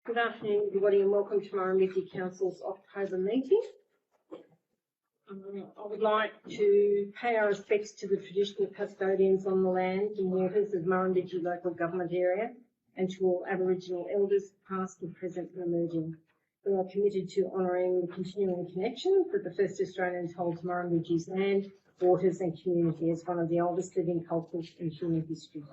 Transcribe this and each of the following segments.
Good afternoon, everybody, and welcome to Murrumbidgee Council's October meeting. I would like to pay our respects to the traditional custodians on the lands and waters of Murrumbidgee local government area and to all Aboriginal elders, past and present and emerging. We are committed to honouring the continuing connection that the first Australians hold to Murrumbidgee's land, waters and community as one of the oldest living cultures in human history.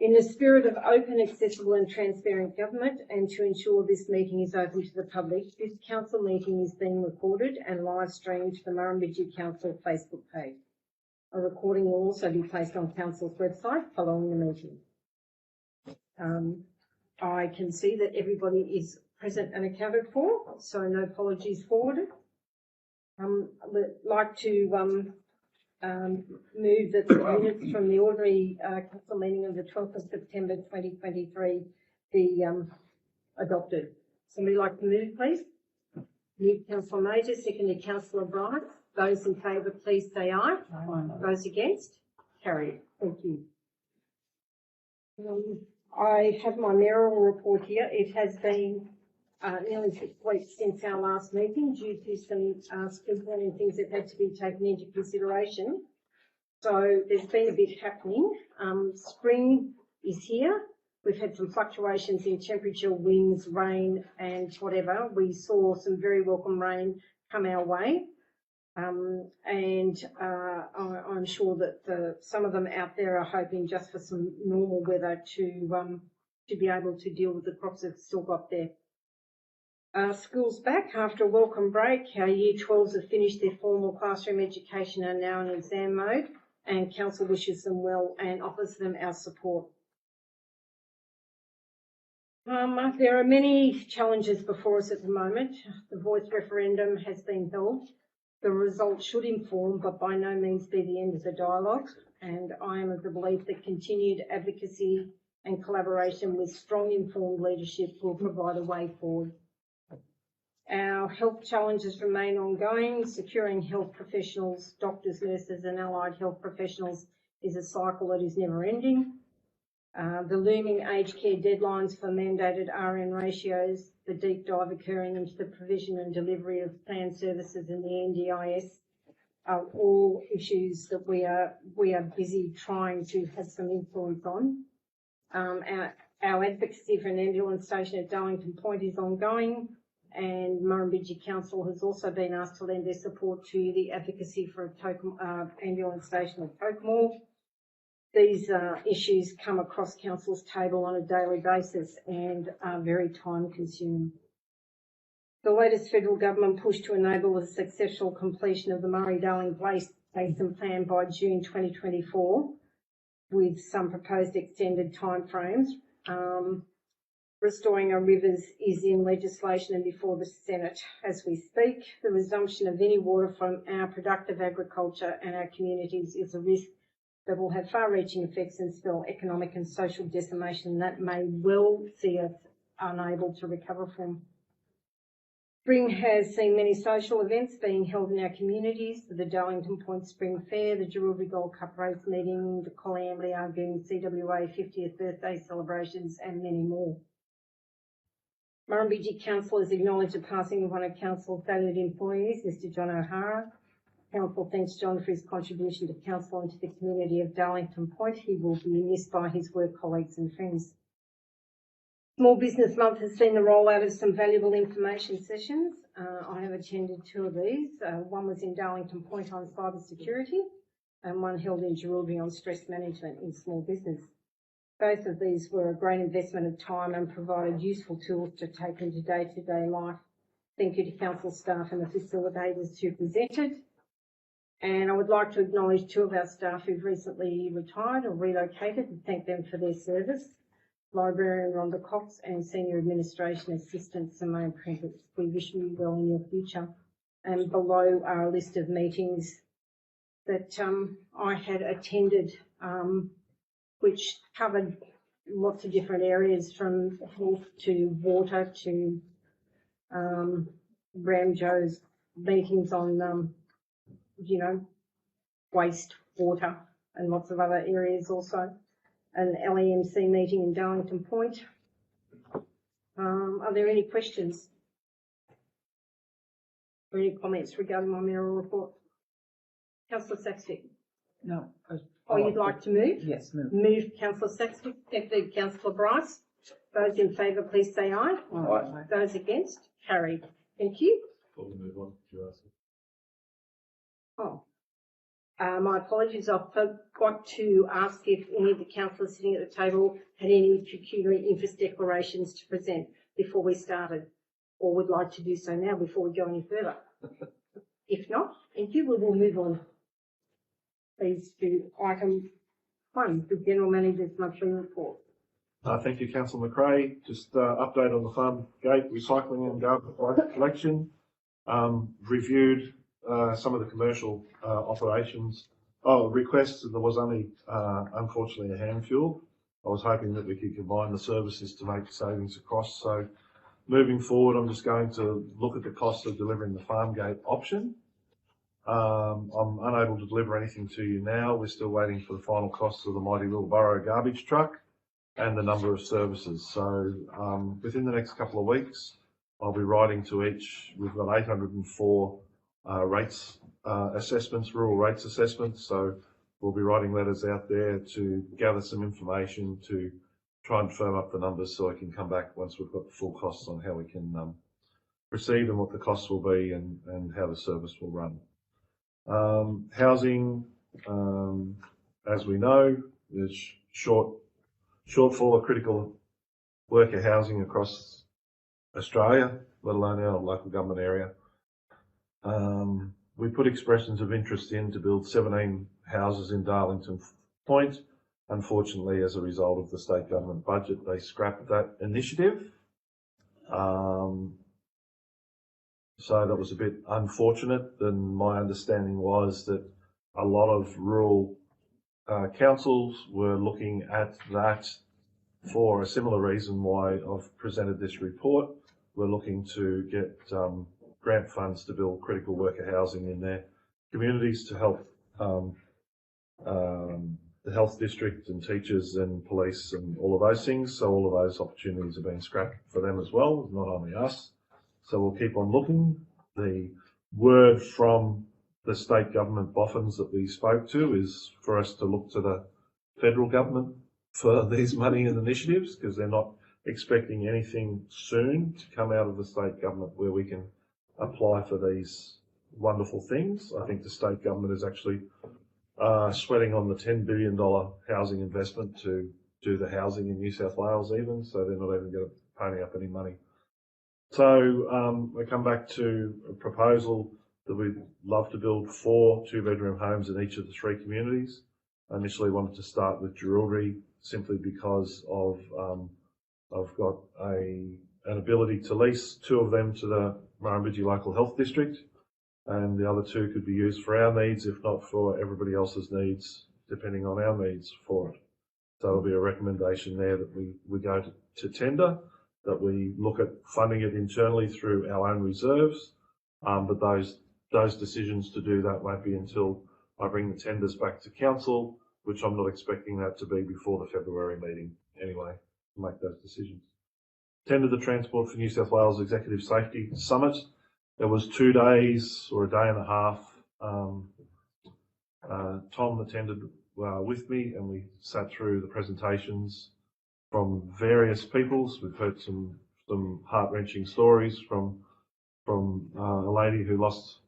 In the spirit of open, accessible and transparent government, and to ensure this meeting is open to the public, this council meeting is being recorded and live streamed to the Murrumbidgee Council Facebook page. A recording will also be placed on Council's website following the meeting. I can see that everybody is present and accounted for, so no apologies forwarded. I'd like to move that the minutes from the ordinary council meeting of the 12th of September 2023 be adopted. Somebody like to move, please? Move Councillor Major, seconded Councillor Bright. Those in favour, please say aye. Aye. Those against? Carried. Thank you. I have my mayoral report here. It has been nearly 6 weeks since our last meeting due to some scheduling things that had to be taken into consideration. So there's been a bit happening. Spring is here. We've had some fluctuations in temperature, winds, rain and whatever. We saw some very welcome rain come our way. I'm sure that some of them out there are hoping just for some normal weather to be able to deal with the crops that still got there. School's back after a welcome break. Our Year 12s have finished their formal classroom education and are now in exam mode, and Council wishes them well and offers them our support. There are many challenges before us at the moment. The voice referendum has been held. The result should inform, but by no means be the end of the dialogue, and I am of the belief that continued advocacy and collaboration with strong informed leadership will provide a way forward. Our health challenges remain ongoing. Securing health professionals, doctors, nurses and allied health professionals is a cycle that is never ending. The looming aged care deadlines for mandated RN ratios, the deep dive occurring into the provision and delivery of planned services in the NDIS are all issues that we are busy trying to have some influence on. Our advocacy for an ambulance station at Darlington Point is ongoing, and Murrumbidgee Council has also been asked to lend their support to the advocacy for a ambulance station at Tokemore. These issues come across Council's table on a daily basis and are very time consuming. The latest federal government push to enable the successful completion of the Murray-Darling Basin Plan by June 2024 with some proposed extended timeframes. Restoring our rivers is in legislation and before the Senate as we speak. The resumption of any water from our productive agriculture and our communities is a risk that will have far-reaching effects and spell economic and social decimation that may well see us unable to recover from. Spring has seen many social events being held in our communities, the Darlington Point Spring Fair, the Jerilderie Gold Cup race meeting, the Colambly Argoon CWA 50th birthday celebrations and many more. Murrumbidgee Council has acknowledged the passing of one of Council's valued employees, Mr John O'Hara. Council thanks John for his contribution to Council and to the community of Darlington Point. He will be missed by his work colleagues and friends. Small Business Month has seen the rollout of some valuable information sessions. I have attended 2 of these. One was in Darlington Point on cyber security and one held in Jerilderie on stress management in small business. Both of these were a great investment of time and provided useful tools to take into day-to-day life. Thank you to Council staff and the facilitators who presented. And I would like to acknowledge 2 of our staff who've recently retired or relocated and thank them for their service. Librarian Rhonda Cox and Senior Administration Assistant Simone Prentice. We wish you well in your future. And below are a list of meetings that I had attended, which covered lots of different areas from health to water to Ramjo's meetings on waste, water and lots of other areas also. An LEMC meeting in Darlington Point. Are there any questions or any comments regarding my mayoral report? Councillor Saxby. No. Oh, you'd like to move? Yes, move. Move, Councillor Saxby. Seconded, Councillor Bryce. Those in favour, please say aye. Aye. Those against, carried. Thank you. Before we move on, could you ask? Oh, my apologies. I forgot to ask if any of the councillors sitting at the table had any pecuniary interest declarations to present before we started, or would like to do so now before we go any further. If not, thank you. We will move on, please, to item 1, the General Manager's monthly report. Thank you, Councillor McRae. Just update on the farm gate recycling and garbage collection. Reviewed some of the commercial operations. Requests. There was only, unfortunately, a handful. I was hoping that we could combine the services to make savings across. So, moving forward, I'm just going to look at the cost of delivering the farm gate option. I'm unable to deliver anything to you now. We're still waiting for the final costs of the mighty wheelbarrow garbage truck and the number of services. So within the next couple of weeks, I'll be writing to each. We've got 804 rates assessments, rural rates assessments. So we'll be writing letters out there to gather some information to try and firm up the numbers so I can come back once we've got the full costs on how we can proceed and what the costs will be and how the service will run. Housing, as we know, there's shortfall of critical worker housing across Australia, let alone our local government area. We put expressions of interest in to build 17 houses in Darlington Point. Unfortunately, as a result of the state government budget, they scrapped that initiative. So that was a bit unfortunate. And my understanding was that a lot of rural councils were looking at that for a similar reason why I've presented this report. We're looking to get grant funds to build critical worker housing in their communities to help the health district and teachers and police and all of those things. So all of those opportunities are being scrapped for them as well, not only us. So we'll keep on looking. The word from the state government boffins that we spoke to is for us to look to the federal government for these money and initiatives, because they're not expecting anything soon to come out of the state government where we can apply for these wonderful things. I think the state government is actually sweating on the $10 billion housing investment to do the housing in New South Wales even, so they're not even going to pony up any money. So we come back to a proposal that we'd love to build 4 two-bedroom homes in each of the 3 communities. I initially wanted to start with Jewellery simply because of I've got an ability to lease 2 of them to the Murrumbidgee Local Health District, and the other 2 could be used for our needs, if not for everybody else's needs, depending on our needs for it. So there'll be a recommendation there that we go to tender, that we look at funding it internally through our own reserves, but those decisions to do that won't be until I bring the tenders back to council, which I'm not expecting that to be before the February meeting anyway, to make those decisions. Tender the Transport for New South Wales Executive Safety Summit. There was 2 days or a day and a half. Tom attended with me, and we sat through the presentations from various peoples. We've heard some heart-wrenching stories from a lady who lost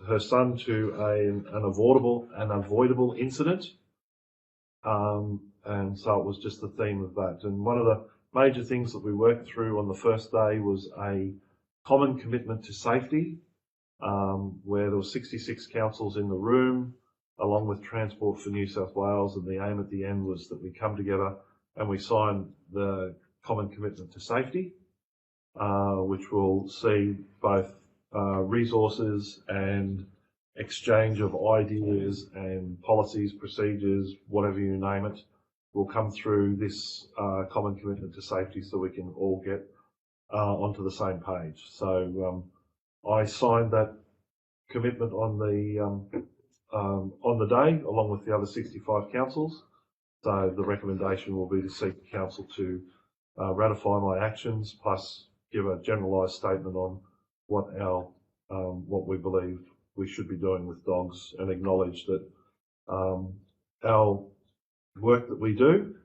her son to an avoidable incident, and so it was just the theme of that. And one of the major things that we worked through on the first day was a common commitment to safety, where there were 66 councils in the room, along with Transport for New South Wales, and the aim at the end was that we come together and we sign the common commitment to safety, which will see both resources and exchange of ideas and policies, procedures, whatever you name it, will come through this common commitment to safety so we can all get onto the same page. So I signed that commitment on the day, along with the other 65 councils. So the recommendation will be to seek council to ratify my actions, plus give a generalised statement on what we believe we should be doing with dogs, and acknowledge that our work that we do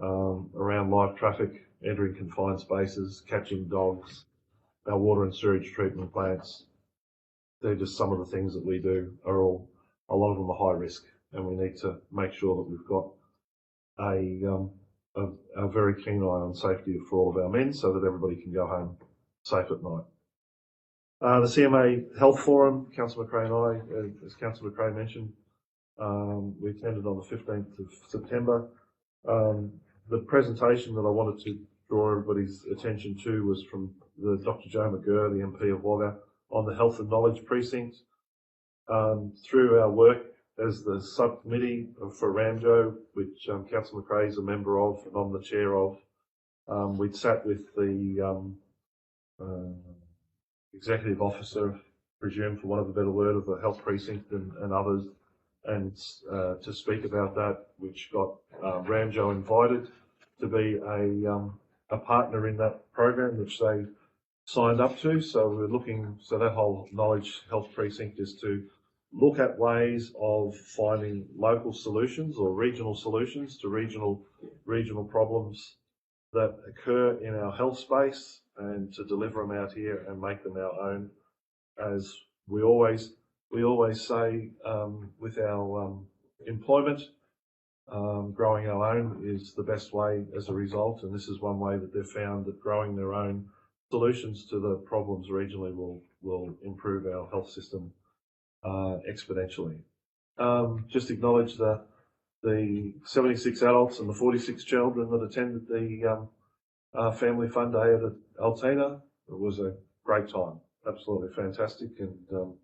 around live traffic, entering confined spaces, catching dogs, our water and sewage treatment plants, they're just some of the things that we do are all, a lot of them are high risk, and we need to make sure that we've got a very keen eye on safety for all of our men, so that everybody can go home safe at night. The CMA Health Forum, Councillor McRae and I, as Councillor McRae mentioned, we attended on the 15th of September. The presentation that I wanted to draw everybody's attention to was from Dr. Joe McGurr, the MP of Wagga, on the Health and Knowledge Precinct. Through our work as the subcommittee for Ramjo, which Councillor McRae is a member of and I'm the chair of, we'd sat with the executive officer, presume for want of a better word, of the health precinct and others, and to speak about that, which got Ramjo invited to be a partner in that program, which they signed up to. So we're looking, so that whole knowledge health precinct is to look at ways of finding local solutions or regional solutions to regional problems that occur in our health space, and to deliver them out here and make them our own. As we always say with our employment, growing our own is the best way as a result, and this is one way that they've found that growing their own solutions to the problems regionally will improve our health system exponentially. Just acknowledge the 76 adults and the 46 children that attended the Family Fun Day at Altina. It was a great time, absolutely fantastic, and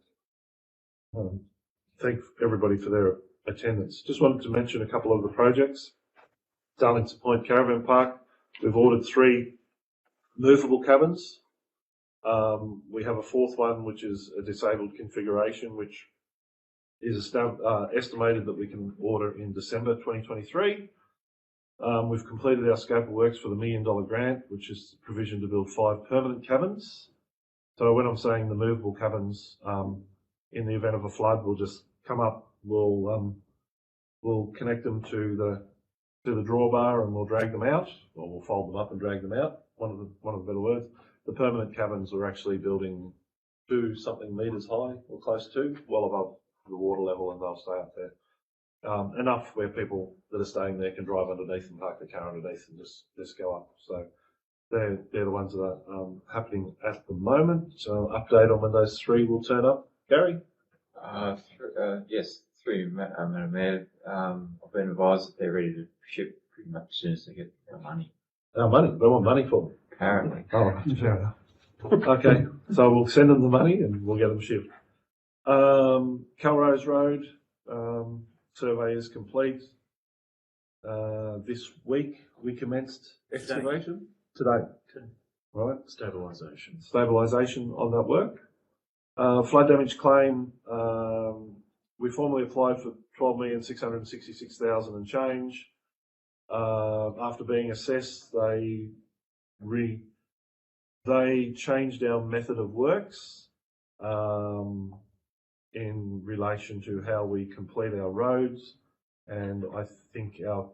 thank everybody for their attendance. Just wanted to mention a couple of the projects. Darlington Point Caravan Park, we've ordered 3 movable cabins. We have a 4th one, which is a disabled configuration, which is estimated that we can order in December 2023. We've completed our scope of works for the $1 million grant, which is provision to build 5 permanent cabins. So when I'm saying the movable cabins, in the event of a flood, we'll just come up, we'll connect them to the drawbar, and we'll drag them out, or we'll fold them up and drag them out. One of the better words. The permanent cabins are actually building 2-something metres high, or close to, well above the water level, and they'll stay up there. Enough where people that are staying there can drive underneath and park their car underneath and just go up. So they're the ones that are happening at the moment. So update on when those 3 will turn up. Gary? Yes, through Madam Mayor, I've been advised that they're ready to ship pretty much as soon as they get our money. Our money? They want money for them? Apparently. Oh, fair enough. Okay, so we'll send them the money and we'll get them shipped. Calrose Road, survey is complete. This week we commenced excavation. Today. Right. Stabilisation on that work. Flood damage claim, we formally applied for $12,666,000 and change. After being assessed, they changed our method of works in relation to how we complete our roads, and I think our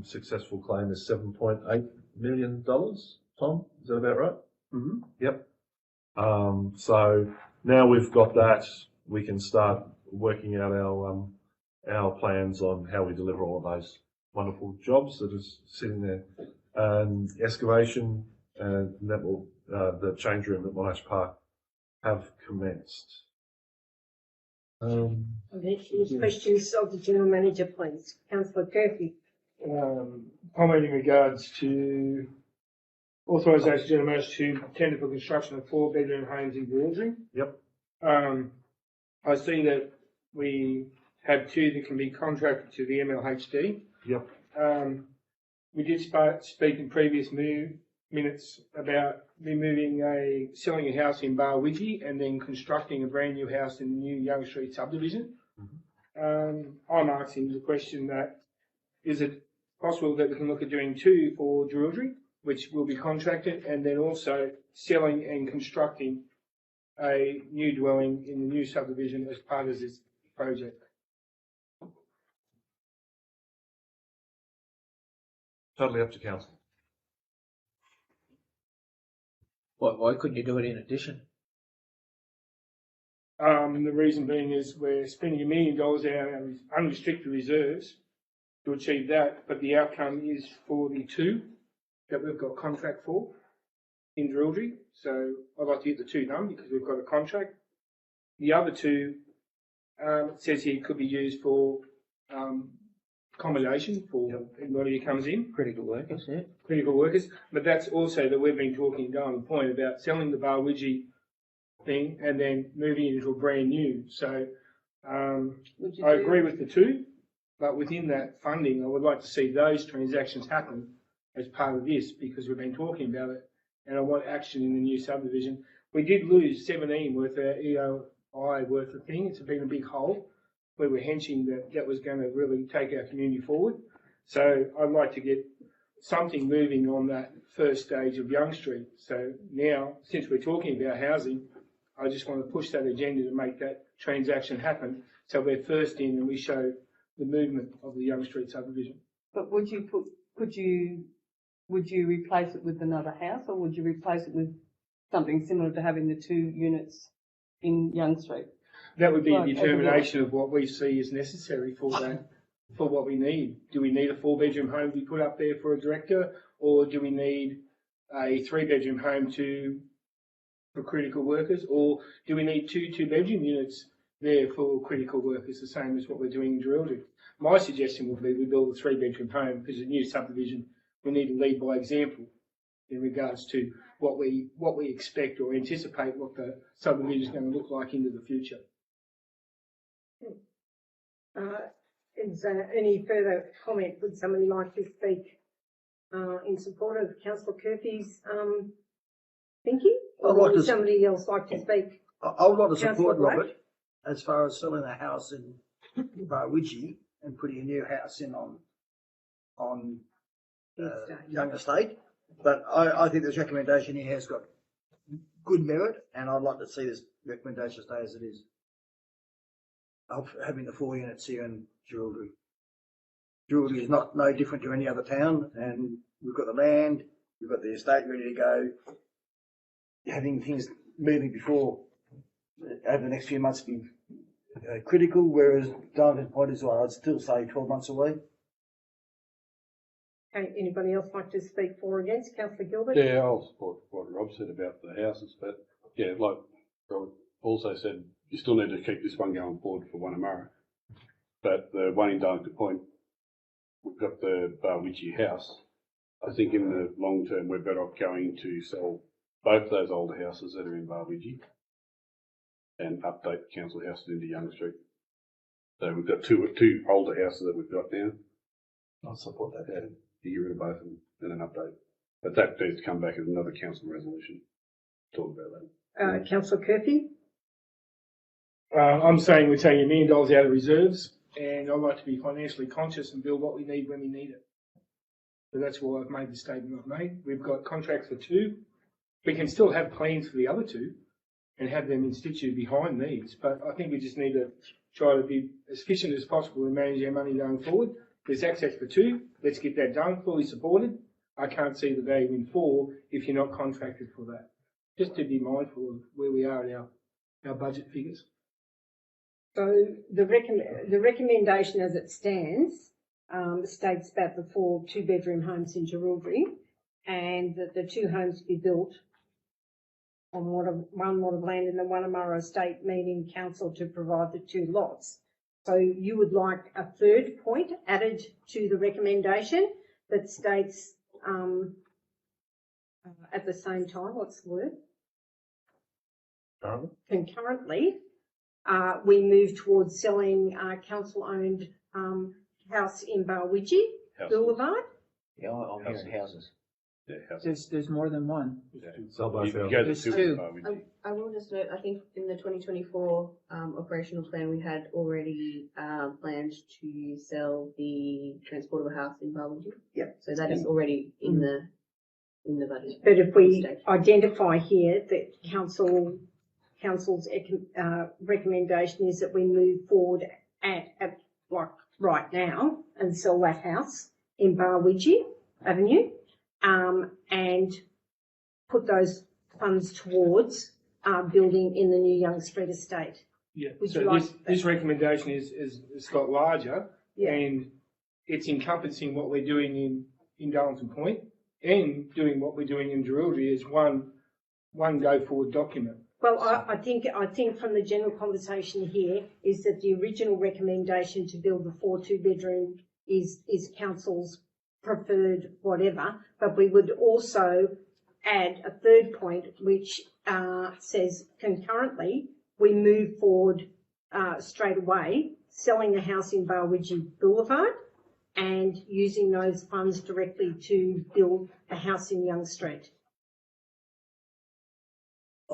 successful claim is $7.8 million. Tom, is that about right? Mm-hmm. Yep. So now we've got that, we can start working out our plans on how we deliver all of those wonderful jobs that is sitting there. Excavation and that will the change room at Monash Park have commenced. Any questions of the General Manager, please? Councillor Curfew. Comment in regards to authorisation General Manager to tender for construction of 4-bedroom homes in Waldring. Yep. I see that we have 2 that can be contracted to the MLHD. Yep. We did speak in previous minutes about selling a house in Murrumbidgee and then constructing a brand new house in the new Young Street subdivision. Mm-hmm. I'm asking the question that, is it possible that we can look at doing 2 for Druidry? which will be contracted, and then also selling and constructing a new dwelling in the new subdivision as part of this project. Totally up to council. Why couldn't you do it in addition? The reason being is we're spending $1 million out of our unrestricted reserves to achieve that, but the outcome is for the two that we've got contract for in Murrumbidgee. So I'd like to get the two done because we've got a contract. The other two, it says here, could be used for accommodation for anybody who comes in. Critical workers, yeah. Critical workers, but that's also that we've been talking down the point about selling the Murrumbidgee thing and then moving it into a brand new. So I agree with the two, but within that funding, I would like to see those transactions happen as part of this because we've been talking about it, and I want action in the new subdivision. We did lose 17 worth of EOI worth of thing. It's been a big hole. We were henching that was going to really take our community forward. So I'd like to get something moving on that first stage of Young Street. So now, since we're talking about housing, I just want to push that agenda to make that transaction happen. So we're first in and we show the movement of the Young Street subdivision. But would you replace it with another house, or would you replace it with something similar to having the 2 units in Young Street? That would be a determination of what we see is necessary for that, for what we need. Do we need a 4-bedroom home to be put up there for a director, or do we need a 3-bedroom home for critical workers, or do we need 2 2-bedroom units there for critical workers, the same as what we're doing in Murrumbidgee? My suggestion would be we build a 3-bedroom home because a new subdivision, we need to lead by example in regards to what we expect or anticipate what the subdivision is going to look like into the future. Is there any further comment? Would somebody like to speak in support of Councillor Curfew's thinking? Or would somebody else like to speak? I would like to support Councillor Robert as far as selling a house in Murrumbidgee and putting a new house in on Young Estate. But I think this recommendation here has got good merit, and I'd like to see this recommendation stay as it is. Of having the 4 units here in Murrumbidgee. Murrumbidgee is no different to any other town, and we've got the land, we've got the estate ready to go. Having things moving before over the next few months be critical, whereas Darwin's point is, well, I'd still say 12 months away. Okay, anybody else like to speak for or against? Councillor Gilbert? Yeah, I'll support what Rob said about the houses, but yeah, like Rob also said, you still need to keep this one going forward for Wanamara. But the one in Darlington Point, we've got the Murrumbidgee house. I think in the long term, we're better off going to sell both those older houses that are in Murrumbidgee and update the council houses into Young Street. So we've got two older houses that we've got now. I'll support that. Yeah, you get rid of both of them and then update. But that needs to come back as another council resolution. Talk about that. Councillor Curfew? I'm saying we're taking $1 million out of reserves, and I'd like to be financially conscious and build what we need when we need it. So that's why I've made the statement I've made. We've got contracts for 2. We can still have plans for the other 2 and have them in situ behind these, but I think we just need to try to be as efficient as possible in managing our money going forward. There's access for 2. Let's get that done, fully supported. I can't see the value in 4 if you're not contracted for that. Just to be mindful of where we are at our budget figures. So the recommendation as it stands states about the 4 2-bedroom homes in Murrumbidgee, and that the 2 homes be built on one lot of land in the Wanamara estate, meaning council to provide the 2 lots. So you would like a third point added to the recommendation that states at the same time, what's the word? Concurrently, we move towards selling council-owned house in Murrumbidgee Boulevard. Yeah, I'm hearing houses. Yeah, houses. There's more than one. Yeah. Sell both You houses. go to There's 2 2. I will just note, I think in the 2024 operational plan, we had already planned to sell the transportable house in Murrumbidgee. Yep. So that is already in the in the budget. But if we stage. identify here that council's recommendation is that we move forward at like right now and sell that house in Murrumbidgee Avenue, and put those funds towards building in the new Young Street estate. Yeah, Would so you like this recommendation is a lot larger, Yeah. and it's encompassing what we're doing in Darlington Point and doing what we're doing in Jerilderie as one go forward document. Well, I think from the general conversation here is that the original recommendation to build the 4 2-bedroom is council's preferred whatever, but we would also add a third point which says concurrently we move forward straight away selling the house in Murrumbidgee Boulevard and using those funds directly to build a house in Young Street.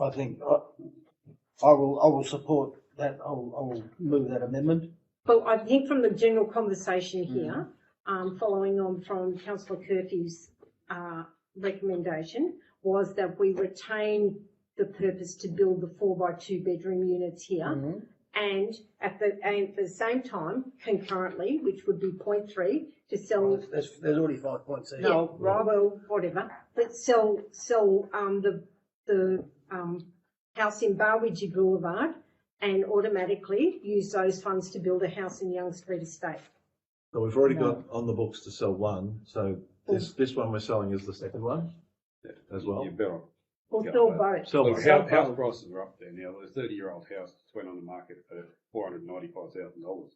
I think I will support that. I will move that amendment. Well, I think from the general conversation here, following on from Councillor Curfew's recommendation, was that we retain the purpose to build the 4 by 2 bedroom units here, and at the same time, concurrently, which would be point 3, to sell. There's already 5 points there. No, right, well, whatever. But sell the house in Murrumbidgee Boulevard and automatically use those funds to build a house in Young Street estate. So we've already got on the books to sell one, so this one we're selling is the second one as well. You're better off. Or Yeah, sell but- both. Sell Look, both. house prices are up there now. The 30-year-old house just went on the market for $495,000.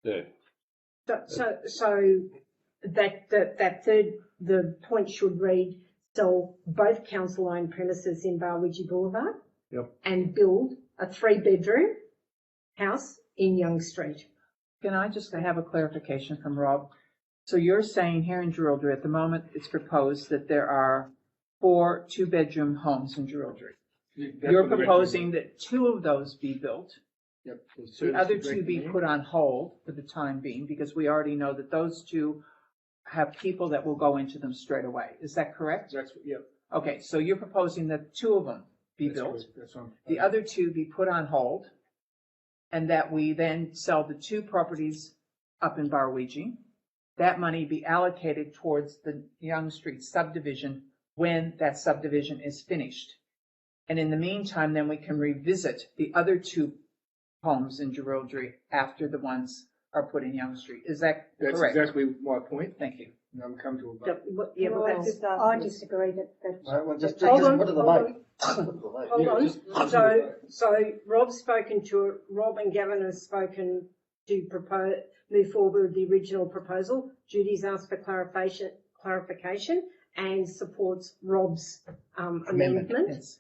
Yeah. So that third, the point should read, sell both council-owned premises in Murrumbidgee Boulevard. Yep. And build a 3-bedroom house in Young Street. Can I just have a clarification from Rob? So you're saying here in Jerilderie, at the moment, it's proposed that there are 4 2-bedroom homes in Jerilderie. You're proposing that 2 of those be built, Yep. the other 2 be put on hold for the time being, because we already know that those 2 have people that will go into them straight away. Is that correct? That's, yeah. Okay, so you're proposing that 2 of them be built, That's on. the other 2 be put on hold, and that we then sell the 2 properties up in Murrumbidgee. That money be allocated towards the Young Street subdivision when that subdivision is finished. And in the meantime, then we can revisit the other 2 homes in Jerilderie after the ones are put in Young Street. Is that That's correct? exactly my point. Thank you. And I'm comfortable with That- that. what- Yeah, well, that's, I disagree that. Right, well, just Hold on, put it to the hold vote. Hold Yeah, on. just- So Rob and Gavin have spoken to move forward with the original proposal. Judy's asked for clarification and supports Rob's amendment. Yes.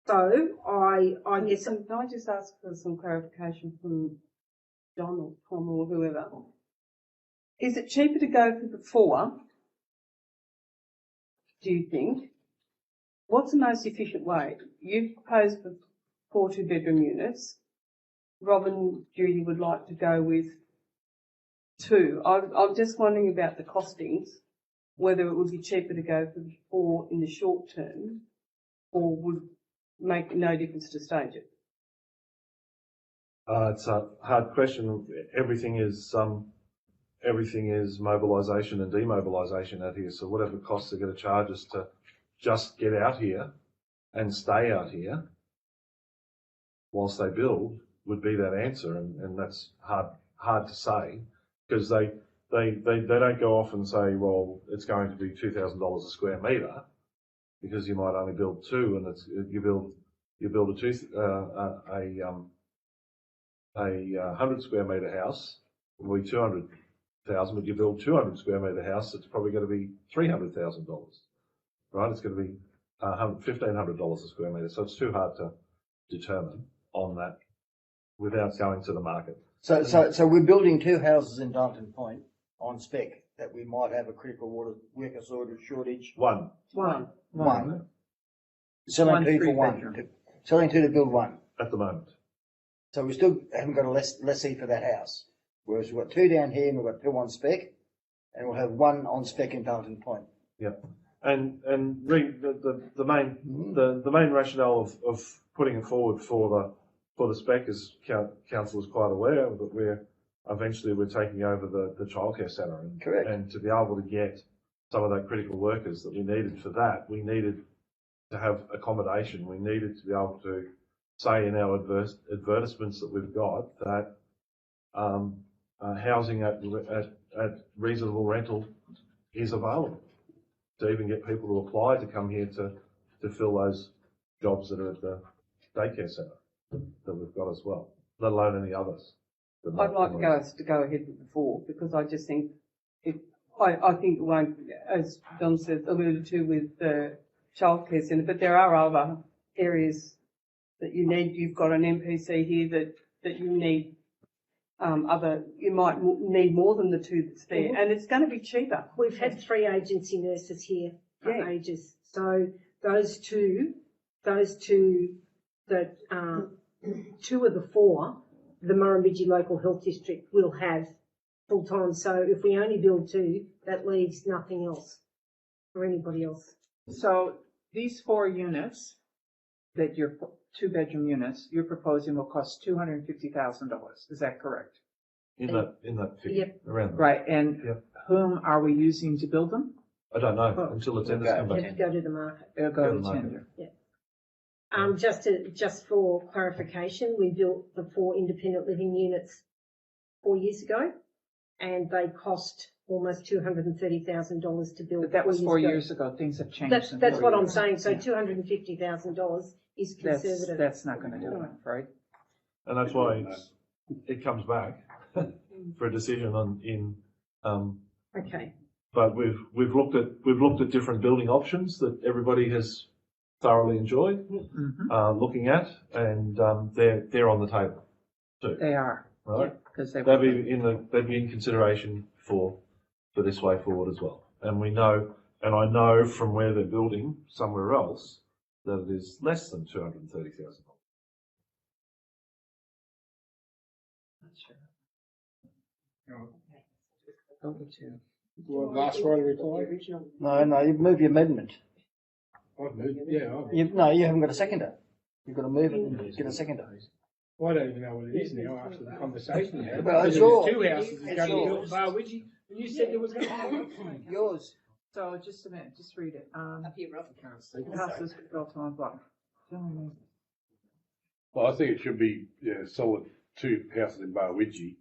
So I guess Can I just ask for some clarification from John or Tom or whoever? Is it cheaper to go for the 4? Do you think? What's the most efficient way? You've proposed for 4 2-bedroom units. Rob and Judy would like to go with 2. I'm just wondering about the costings, whether it would be cheaper to go for the 4 in the short term, or would make no difference to stage it. It's a hard question. Everything is mobilisation and demobilisation out here. So whatever costs they're going to charge us to just get out here and stay out here whilst they build would be that answer, and that's hard to say, because they don't go off and say, well, it's going to be $2,000 a square metre, because you might only build 2, and you build a 100 square metre house, it will be 200,000, but you build 200 square metre house, it's probably going to be $300,000, right? It's going to be $1,500 a square metre, so it's too hard to determine on that without going to the market. So we're building 2 houses in Darlington Point on spec that we might have a critical water worker shortage. One. One. Selling One 2 for 1. 3-bedroom. Selling 2 to build 1. At the moment. So we still haven't got a lessee for that house. Whereas we've got 2 down here and we've got 2 on spec. and we'll have one on spec in Darlington Point. And the main rationale of putting it forward for the spec is council is quite aware that we're taking over the childcare centre, Correct. and to be able to get some of that critical workers that we needed for that, we needed to have accommodation. We needed to be able to say in our advertisements that we've got that housing at reasonable rental is available, to even get people to apply to come here to fill those jobs that are at the daycare centre that we've got as well, let alone any others. I'd like us to go ahead with the 4 because I just think I think it won't, as Don said, alluded to with the childcare centre, but there are other areas that you need. You've got an MPC here that you need you might need more than the 2 that's there, and it's going to be cheaper. We've had 3 agency nurses here for ages, so those two that 2 of the 4, the Murrumbidgee Local Health District will have full time. So if we only build 2, that leaves nothing else for anybody else. So these 4 units that you're 2-bedroom units you're proposing will cost $250,000. Is that correct? In that figure, Yep. around that. Right. And whom are we using to build them? I don't know until the tenders come We back. have to go to the market. They'll Go go to to market. tender. Just for clarification, we built the 4 independent living units 4 years ago, and they cost almost $230,000 to build. But that was 4 ago. years ago. Things have changed. in That's 4 what I'm years. saying. So $250,000 is conservative. That's not going to do it, right? And that's why it comes back for a decision Okay. but we've looked at different building options that everybody has thoroughly enjoyed looking at, and they're on the table too. They are, right? because They'd be in consideration for this way forward as well. And I know from where they're building somewhere else that it is less than $230,000. Well, last right of reply. No, you move your amendment. I've moved, yeah. You haven't got a seconder. You've got to move it and get a seconder. I don't even know what it is now after the conversation you had. Well, it's Because yours. there's 2 houses that's It's going to be built yours. in Barwidgee, and you said there was going to be Yours. So just a minute, just read it. Up here, Rob. Houses built on block. Well, I think it should be, solid 2 houses in Barwidgee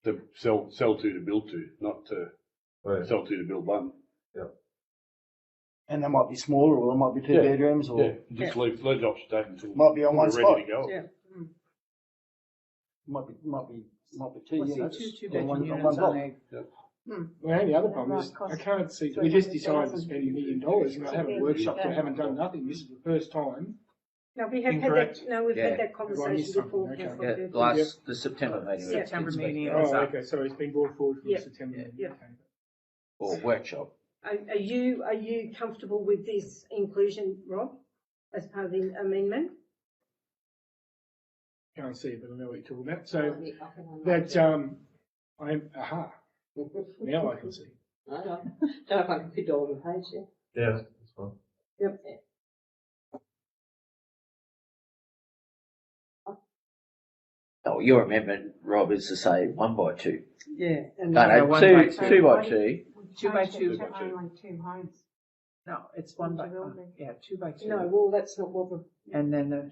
to sell 2 to build 2, not to sell 2 to build 1. And they might be smaller, or it might be 2 bedrooms, or Just leave the option taken until might be on one we're spot. ready to go. Yeah. Might be 2 Well, see, units. two on bedroom one units block. on a. Well, the only other problem is I can't see. We just decided to spend $1 million, and I haven't workshopped. I haven't done nothing. This is the first time. No, we have Incorrect. had that. No, we've Yeah. had that conversation before. Okay. Councillor Yeah, Burgess. the September meeting. September meeting. Oh, It's up. okay. So it's been brought forward from Yep. September. Yep. Okay. Or workshop. Are you comfortable with this inclusion, Rob, as part of the amendment? Can't see it, but I know what you're talking about. So that now I can see. I don't know if I can fit all the page there. Yeah, that's fine. Yep. Oh, your amendment, Rob, is to say 1 by 2. Yeah. And No, Yeah, no, 1 two, by 2. 2 by 2. 2 by 2. Only 2 homes. No, it's 1 by, yeah, 2 by 2. No, well, that's not what we're. And then the,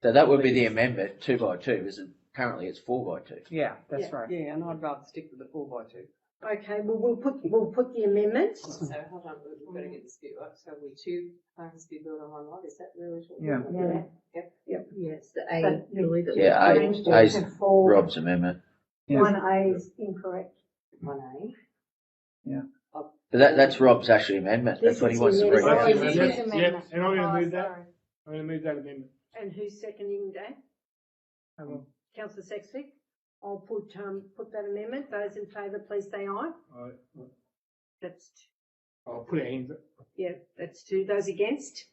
So that would be the amendment, 2 by 2, isn't, currently it's 4 by 2. yeah, that's Yeah. right. Yeah, and I'd rather stick with the 4x2. Okay, well, we'll put the amendment. So hold on, we've got to get this bit right. So we 2 homes be built on one lot. Is that really what Yeah. we're doing? Yep. Yes, the A. But Really, the Yeah, Changed it A's to 4. Rob's amendment. Yeah. 1A is incorrect. 1A. But that's Rob's actually amendment. That's This what he is wants to the bring amendment. back. Oh, It yeah. is amendment. And I'm going to Oh, move that. sorry. I'm going to move that amendment. And who's seconding that? I will. Councillor Sexsmith? I'll put that amendment. Those in favour, please say aye. That's, I'll put our hands up. yeah, that's 2. Those against?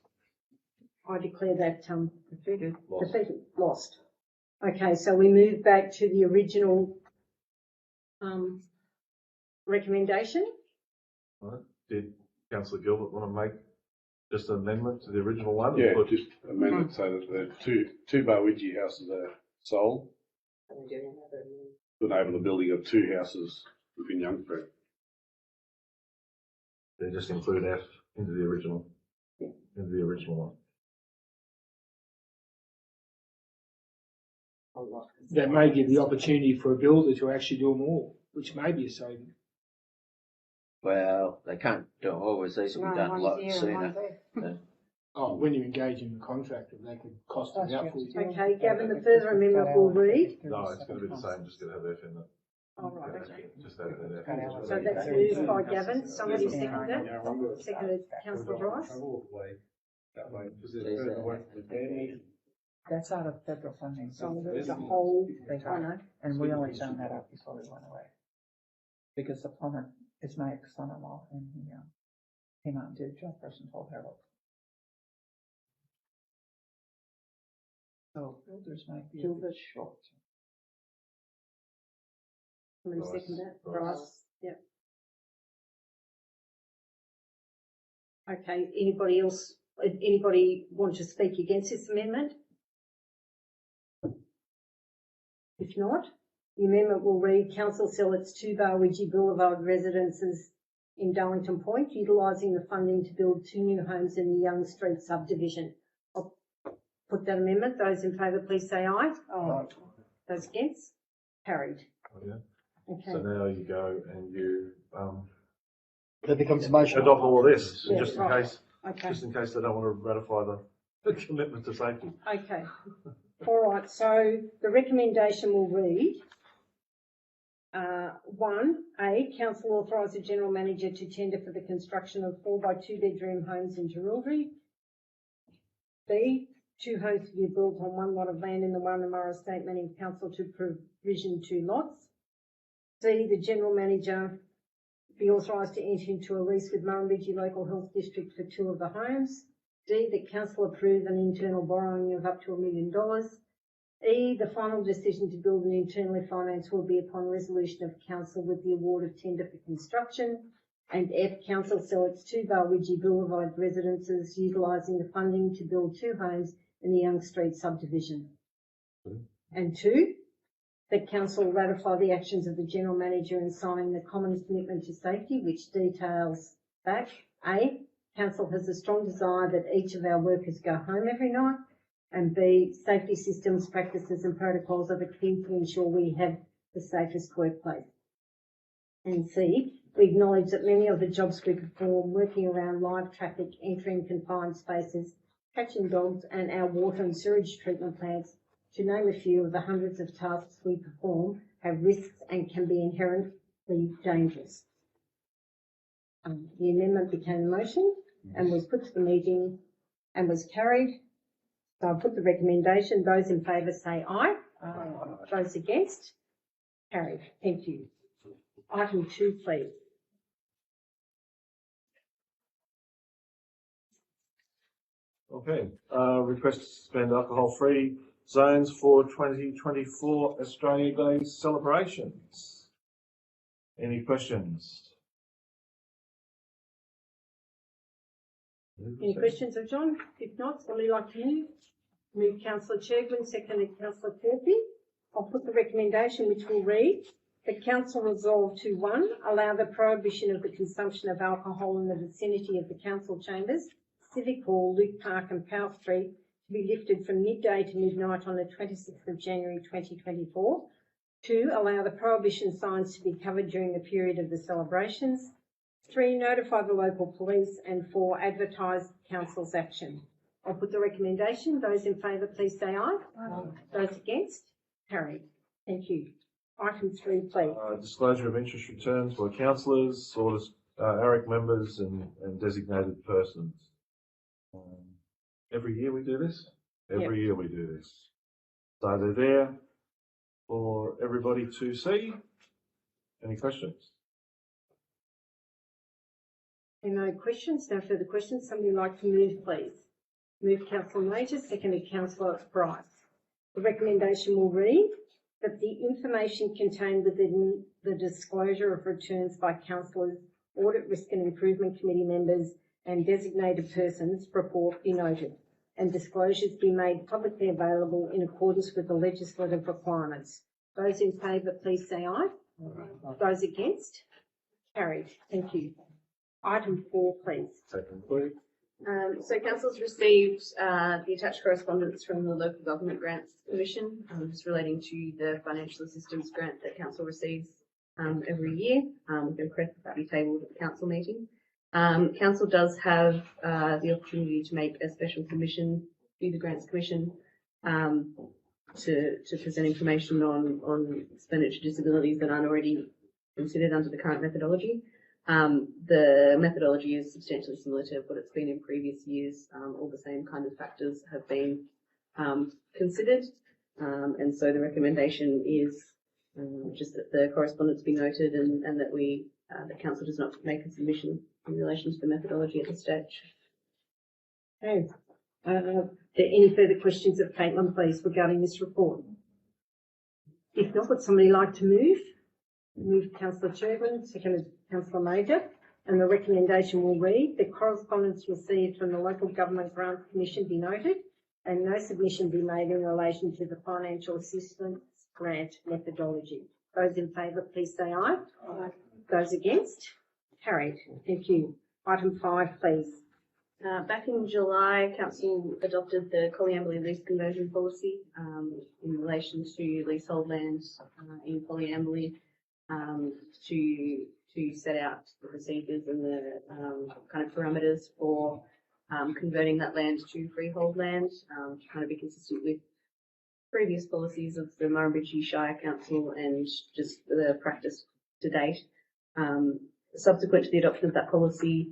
I declare that, Defeated. defeated, lost. Okay, so we move back to the original recommendation. Right. Did Councillor Gilbert want to make just an amendment to the original one? Yeah, just amend it so that the two Barwidgee houses are sold to enable the building of 2 houses within Young Street. They just include F into the original one. That may give the opportunity for a builder to actually do more, which may be a saving. Well, they can't do it always, these will be done a lot sooner. Oh, when you engage in the contractor, they could cost it out for you. Okay, Gavin, the further amendment will read. No, it's going to be the same, just going to have F in it. All right, okay. Just add that F. So that's moved by Gavin. Somebody second it? Seconded Councillor Bryce. That's out of federal funding, So so there's a whole, they I got, know. and we only found that out before we went away. Because the plumber is my ex-son-in-law, and he came out and did a job first and told Harold. So builders might be a bit short. Somebody second that? Bryce, yep. Okay, anybody else, anybody want to speak against this amendment? If not, the amendment will read, Council sell its 2 Barwidgee Boulevard residences in Darlington Point, utilising the funding to build 2 new homes in the Young Street subdivision. I'll put that amendment. Those in favour, please say aye. Oh, Those against? Carried. Oh, yeah. Okay. So now you go and you That becomes a motion. adopt all of this, Yeah, just in right. case, Okay. just in case they don't want to ratify the commitment to safety. Okay. All right. So the recommendation will read, 1A, Council authorise the General Manager to tender for the construction of 4 by 2 bedroom homes in Murrumbidgee. B, 2 homes to be built on 1 lot of land in the Murrumbidgee Estate, meaning Council to provision 2 lots. C, the General Manager be authorised to enter into a lease with Murrumbidgee Local Health District for 2 of the homes. D, that Council approve an internal borrowing of up to $1 million. E, the final decision to build an internally financed will be upon resolution of Council with the award of tender for construction. And F, Council sell its 2 Barwidgee Boulevard residences utilising the funding to build 2 homes in the Young Street subdivision. And 2, that Council ratify the actions of the General Manager in signing the Common Commitment to Safety, which details that A, Council has a strong desire that each of our workers go home every night, and B, safety systems, practices and protocols are the key to ensure we have the safest workplace. And C, we acknowledge that many of the jobs we perform working around live traffic, entering confined spaces, catching dogs and our water and sewage treatment plants, to name a few of the hundreds of tasks we perform, have risks and can be inherently dangerous. The amendment became a motion and was put to the meeting and was carried. So I put the recommendation. Those in favour say aye. Those against? Carried. Thank you. Item 2, please. Okay, request to suspend alcohol-free zones for 2024 Australia Day celebrations. Any questions? Any questions of John? If not, somebody like to move? Move Councillor Chegwin, seconded Councillor Corpy. I'll put the recommendation, which will read, the Council resolve to 1, allow the prohibition of the consumption of alcohol in the vicinity of the Council chambers, Civic Hall, Luke Park and Powell Street to be lifted from midday to midnight on the 26th of January 2024. 2, allow the prohibition signs to be covered during the period of the celebrations. 3, notify the local police. And 4, advertise Council's action. I'll put the recommendation. Those in favour, please say aye. Those against? Carried. Thank you. Item 3, please. Disclosure of interest returns for councillors, or ARIC members and designated persons. Every year we do this? Every year we do this. So they're there for everybody to see. Any questions? No questions. No further questions. Somebody like to move, please. Move Councillor Major, seconded Councillor Bryce. The recommendation will read, that the information contained within the disclosure of returns by councillors, Audit, Risk and Improvement Committee members and designated persons report be noted, and disclosures be made publicly available in accordance with the legislative requirements. Those in favour, please say aye. Those against? Carried. Thank you. Item 4, please. Second, please. So council's received the attached correspondence from the Local Government Grants Commission, just relating to the financial assistance grant that council receives every year. We've been requested that be tabled at the council meeting. Council does have the opportunity to make a special submission to the Grants Commission to present information on expenditure disabilities that aren't already considered under the current methodology. The methodology is substantially similar to what it's been in previous years. All the same kind of factors have been considered, and so the recommendation is just that the correspondence be noted and that the council does not make a submission in relation to the methodology at this stage. Okay. Are there any further questions of Caitlin, please, regarding this report? If not, would somebody like to move? Move Councillor Cherwin, seconded Councillor Major, and the recommendation will read: the correspondence received from the Local Government Grants Commission be noted, and no submission be made in relation to the financial assistance grant methodology. Those in favour, please say aye. Aye. Those against? Carried. Thank you. Item 5, please. Back in July, council adopted the Coleambally lease conversion policy in relation to leasehold land in Coleambally to set out the procedures and the kind of parameters for converting that land to freehold land, to kind of be consistent with previous policies of the Murrumbidgee Shire Council and just the practice to date. Subsequent to the adoption of that policy,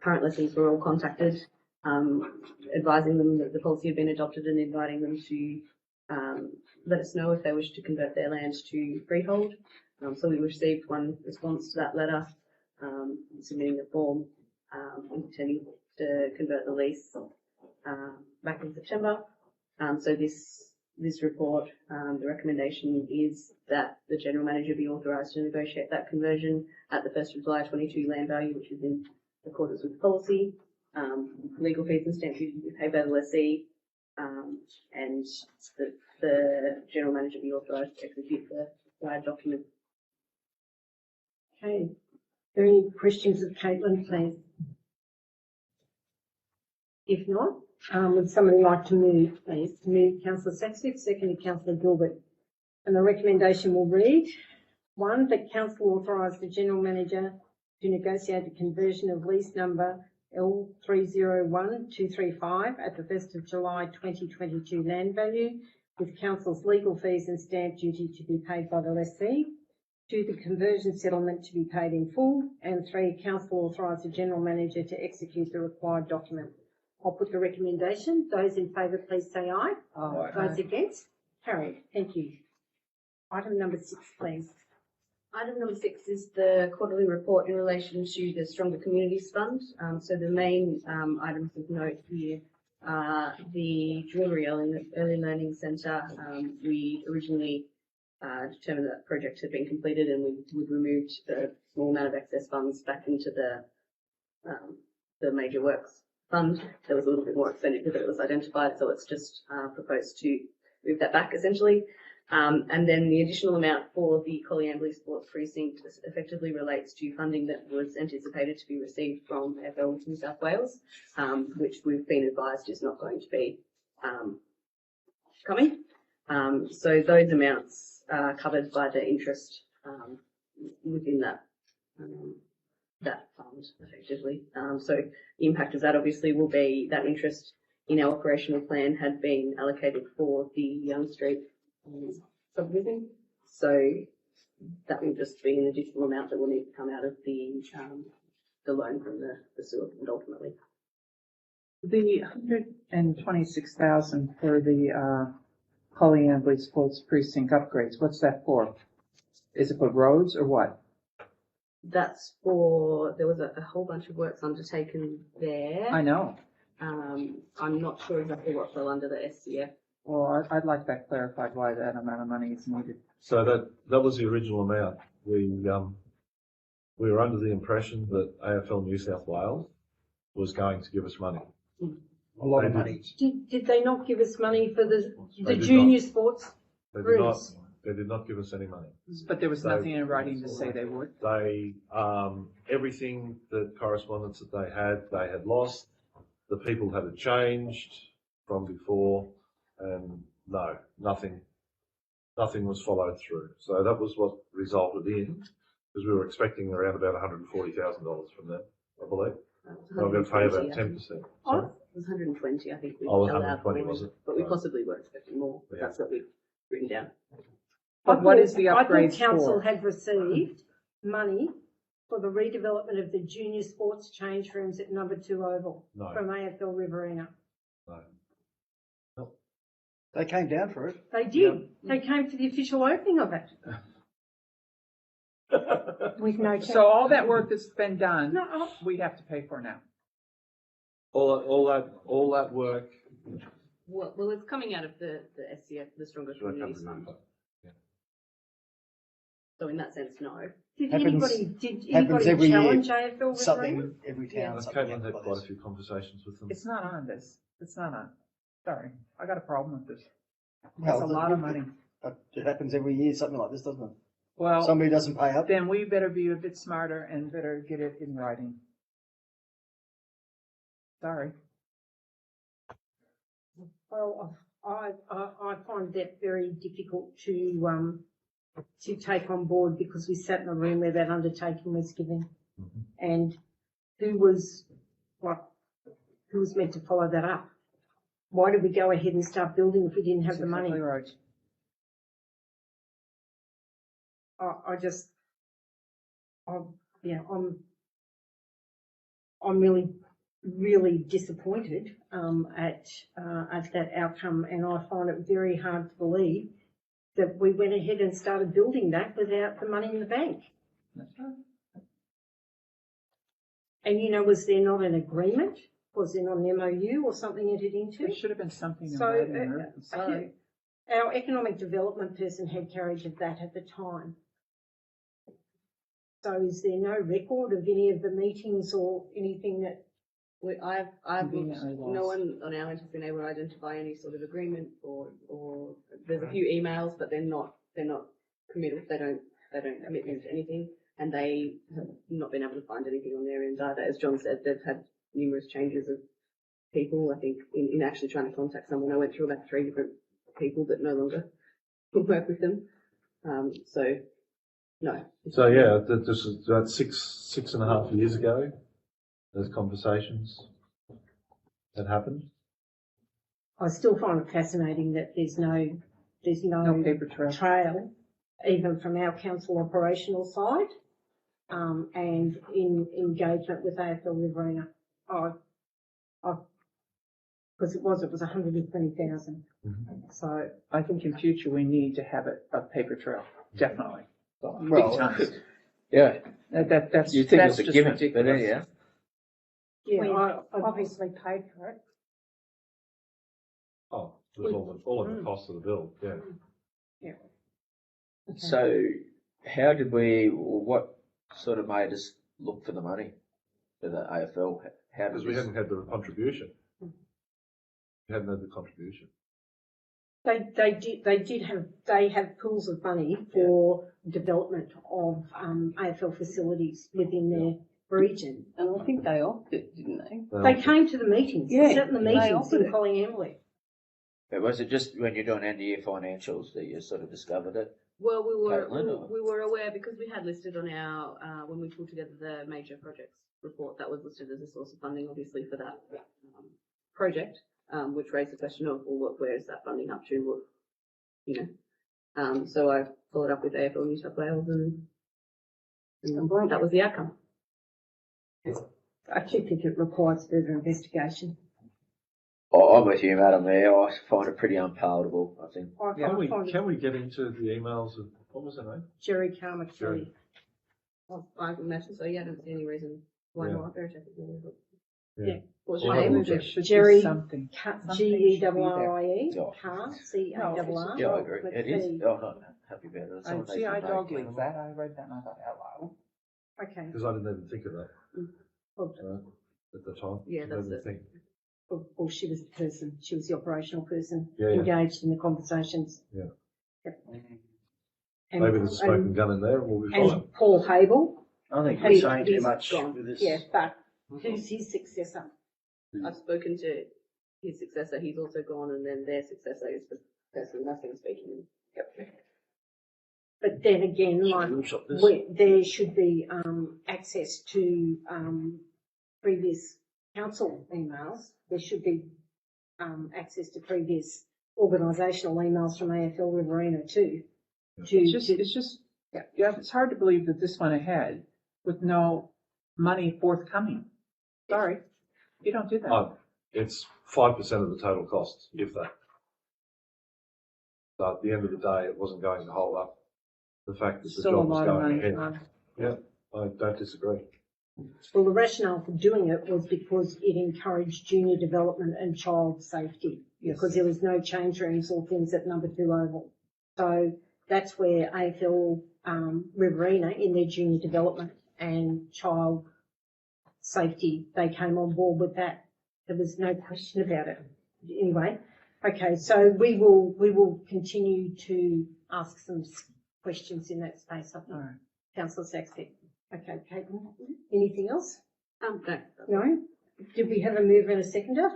current lessees were all contacted, advising them that the policy had been adopted and inviting them to let us know if they wish to convert their land to freehold. So we received one response to that letter, submitting a form intending to convert the lease back in September. So this report, the recommendation is that the General Manager be authorised to negotiate that conversion at the 1st of July 22 land value, which is in accordance with the policy. Legal fees and stamp duty be paid by the lessee, and the General Manager be authorised to execute the required document. Okay. Are there any questions of Caitlin, please? If not, would somebody like to move, please? Move Councillor Saxby, seconded Councillor Gilbert. And the recommendation will read: 1, that council authorise the General Manager to negotiate the conversion of lease number L301235 at the 1st of July 2022 land value, with council's legal fees and stamp duty to be paid by the lessee. 2, the conversion settlement to be paid in full. And 3, council authorise the General Manager to execute the required document. I'll put the recommendation. Those in favour, please say aye. Aye. Those against? Carried. Thank you. Item number 6, please. Item number 6 is the quarterly report in relation to the Stronger Communities Fund. So the main items of note here are the Jewellery Early Learning Centre. We originally determined that project had been completed, and we'd removed the small amount of excess funds back into the major works fund. There was a little bit more expenditure that was identified, so it's just proposed to move that back essentially. And then the additional amount for the Coleambally Sports Precinct effectively relates to funding that was anticipated to be received from FL New South Wales, which we've been advised is not going to be coming. So those amounts are covered by the interest within that fund effectively. So the impact of that obviously will be that interest in our operational plan had been allocated for the Young Street subdivision. So that will just be an additional amount that will need to come out of the loan from the sewer fund ultimately. The 126,000 for the Coleambally Sports Precinct upgrades, what's that for? Is it for roads or what? That's for, there was a whole bunch of works undertaken there. I know. I'm not sure exactly what fell under the SCF Well, I'd like that clarified why that amount of money is needed. So that was the original amount. We were under the impression that AFL New South Wales was going to give us money. A lot They of did. money. Did they not give us money for the They did junior not. sports? They did Groups. they did not give us any money. But there was nothing in writing to say they would. They, everything, the correspondence that they had lost. The people had changed from before, and no, nothing was followed through. So that was what resulted in, because we were expecting around about $140,000 from them, I believe. They were going to pay about 10%. Sorry? It was 120, I think. We Oh, held out 120 for, was it? But we Right. possibly were expecting more. But Yeah. that's what we've written down. But what is the I upgrades thought council for? had received money for the redevelopment of the junior sports change rooms at number 2 Oval No. from AFL Riverina. No. They came down for it. They did. They came to the official opening of it. With no check. So all that work that's been done, No, we have to pay for now. All that work. Well, it's coming out of the SCF, the Stronger Communities Fund. So in that sense, no. did Happens- anybody happens every year. challenge AFL Riverina? Something, every town. I've something had like quite this. a few conversations with them. It's not on this. It's not on. Sorry, I got a problem with this. Well, That's a lot of money. But it happens every year, something like this, doesn't it? Well, Somebody doesn't pay up. then we better be a bit smarter and better get it in writing. Sorry. Well, I find that very difficult to take on board because we sat in a room where that undertaking was given. Mhm. And who was meant to follow that up? Why did we go ahead and start building if we didn't have That's the money? exactly right. I'm really, really disappointed at that outcome, and I find it very hard to believe that we went ahead and started building that without the money in the bank. That's right. And was there not an agreement? Was there not an MOU or something entered into? There should have been something in So, writing there. I'm sorry. Our economic development person had carriage of that at the time. So is there no record of any of the meetings or anything that? I've looked, Conveniently no lost. one on our end has been able to identify any sort of agreement or there's a few emails, but they're not committal. They don't commit me to anything, and they have not been able to find anything on their end either. As John said, they've had numerous changes of people. I think in actually trying to contact someone, I went through about 3 different people that no longer work with them. So no. So yeah, this is about six and a half years ago. Those conversations that happened. I still find it fascinating that there's no No paper trail. trail, even from our council operational side, and in engagement with AFL Riverina. Because it was 120,000. Mhm. So I think in future we need to have a paper trail, definitely. Well, Big time. Yeah, That's you think that's it's a just given, but ridiculous. anyhow. yeah, We I obviously paid for it. Oh, there's all of the costs of the bill. Yeah. So, what sort of made us look for the money for the AFL? How Because did we this? hadn't had the contribution. We hadn't had the contribution. They have pools of money for development of AFL facilities within their region. And I think they opted, didn't they? They came to the meetings, Yeah, sat in the they meetings offered in it. Collyambly. But was it just when you're doing end of year financials that you sort of discovered it? Well, Caitlin, or? we were aware because we had listed on our when we pulled together the major projects report that was listed as a source of funding, obviously for that project, which raised the question of where is that funding up to? So I followed up with AFL New South Wales, and that was the outcome. I actually think it requires further investigation. Oh, I'm with you, Madam Mayor. I find it pretty unpalatable, I think. I find Can we get into the emails of, what was her name? Jerry Carmack. Jerry. I imagine so. Yeah, I don't see any reason why Yeah. not. Very technical. What's Well, your I name? will There should Jerry be something. G-E-R-R-I-E, Yeah. Car, C-A-R-R. Yeah, I agree. with It is. P. Oh, not happy about it. Someone See, needs to I make dog it. leave that. I read that and I thought, hello. Okay. Because I didn't even think of that Well, at the time. Yeah, Didn't that's even it. think. well, she was the person, she was the operational person Yeah, yeah. engaged in the conversations. Yeah. Yep. And, Maybe there's a smoking gun in there and we'll be fine. and Paul Habel, I think He- he's saying too he's much gone. with this. yeah, but who's his successor? I've spoken to his successor, he's also gone, and then their successor is the person that's been speaking. But then again, like, Workshop this. there should be, access to, previous council emails. There should be, access to previous organisational emails from AFL Riverina too. It's just, yeah, it's hard to believe that this went ahead with no money forthcoming. Sorry, you don't do that. Oh, it's 5% of the total cost, if that. So at the end of the day, it wasn't going to hold up the fact that the Still a job was lot of going money. ahead. Yeah, I don't disagree. Well, the rationale for doing it was because it encouraged junior development and child safety. Because there was no change rooms or things at number 2 Oval. So that's where AFL Riverina, in their junior development and child safety, they came on board with that. There was no question about it. Anyway, okay, so we will continue to ask some questions in that space, I think. All right. Councillor Saxby. Okay, Caitlin, anything else? No. No? Did we have a mover and a seconder?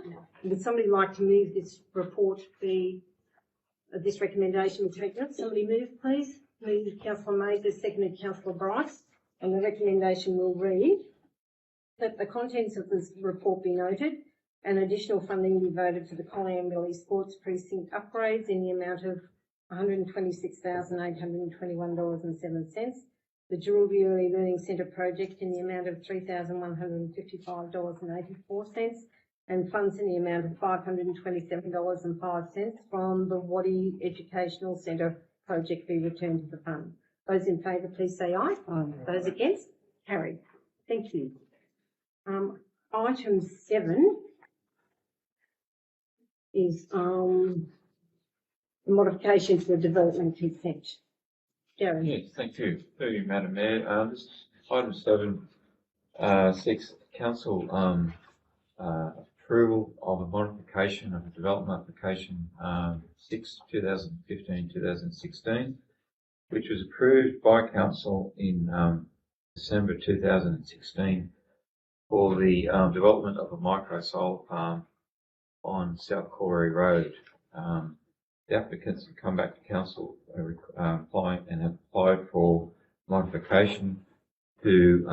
Would somebody like to move this report this recommendation be taken? Somebody move, please. Move Councillor Mazur, seconded Councillor Bryce. And the recommendation will read that the contents of this report be noted and additional funding be voted for the Collier Sports Precinct upgrades in the amount of $126,821.07. The Jewellery Early Learning Centre project in the amount of $3,155.84 and funds in the amount of $527.05 from the Waddy Educational Centre project be returned to the fund. Those in favour, please say aye. Those against? Carried. Thank you. Item 7 is the modification to the development consent. Gary. Yes, thank you. Thank you, Madam Mayor. This item 7 seeks council approval of a modification of the development application 6/2015-2016, which was approved by council in December 2016 for the development of a micro solar farm on South Corey Road. The applicants have come back to council applying and have applied for modification to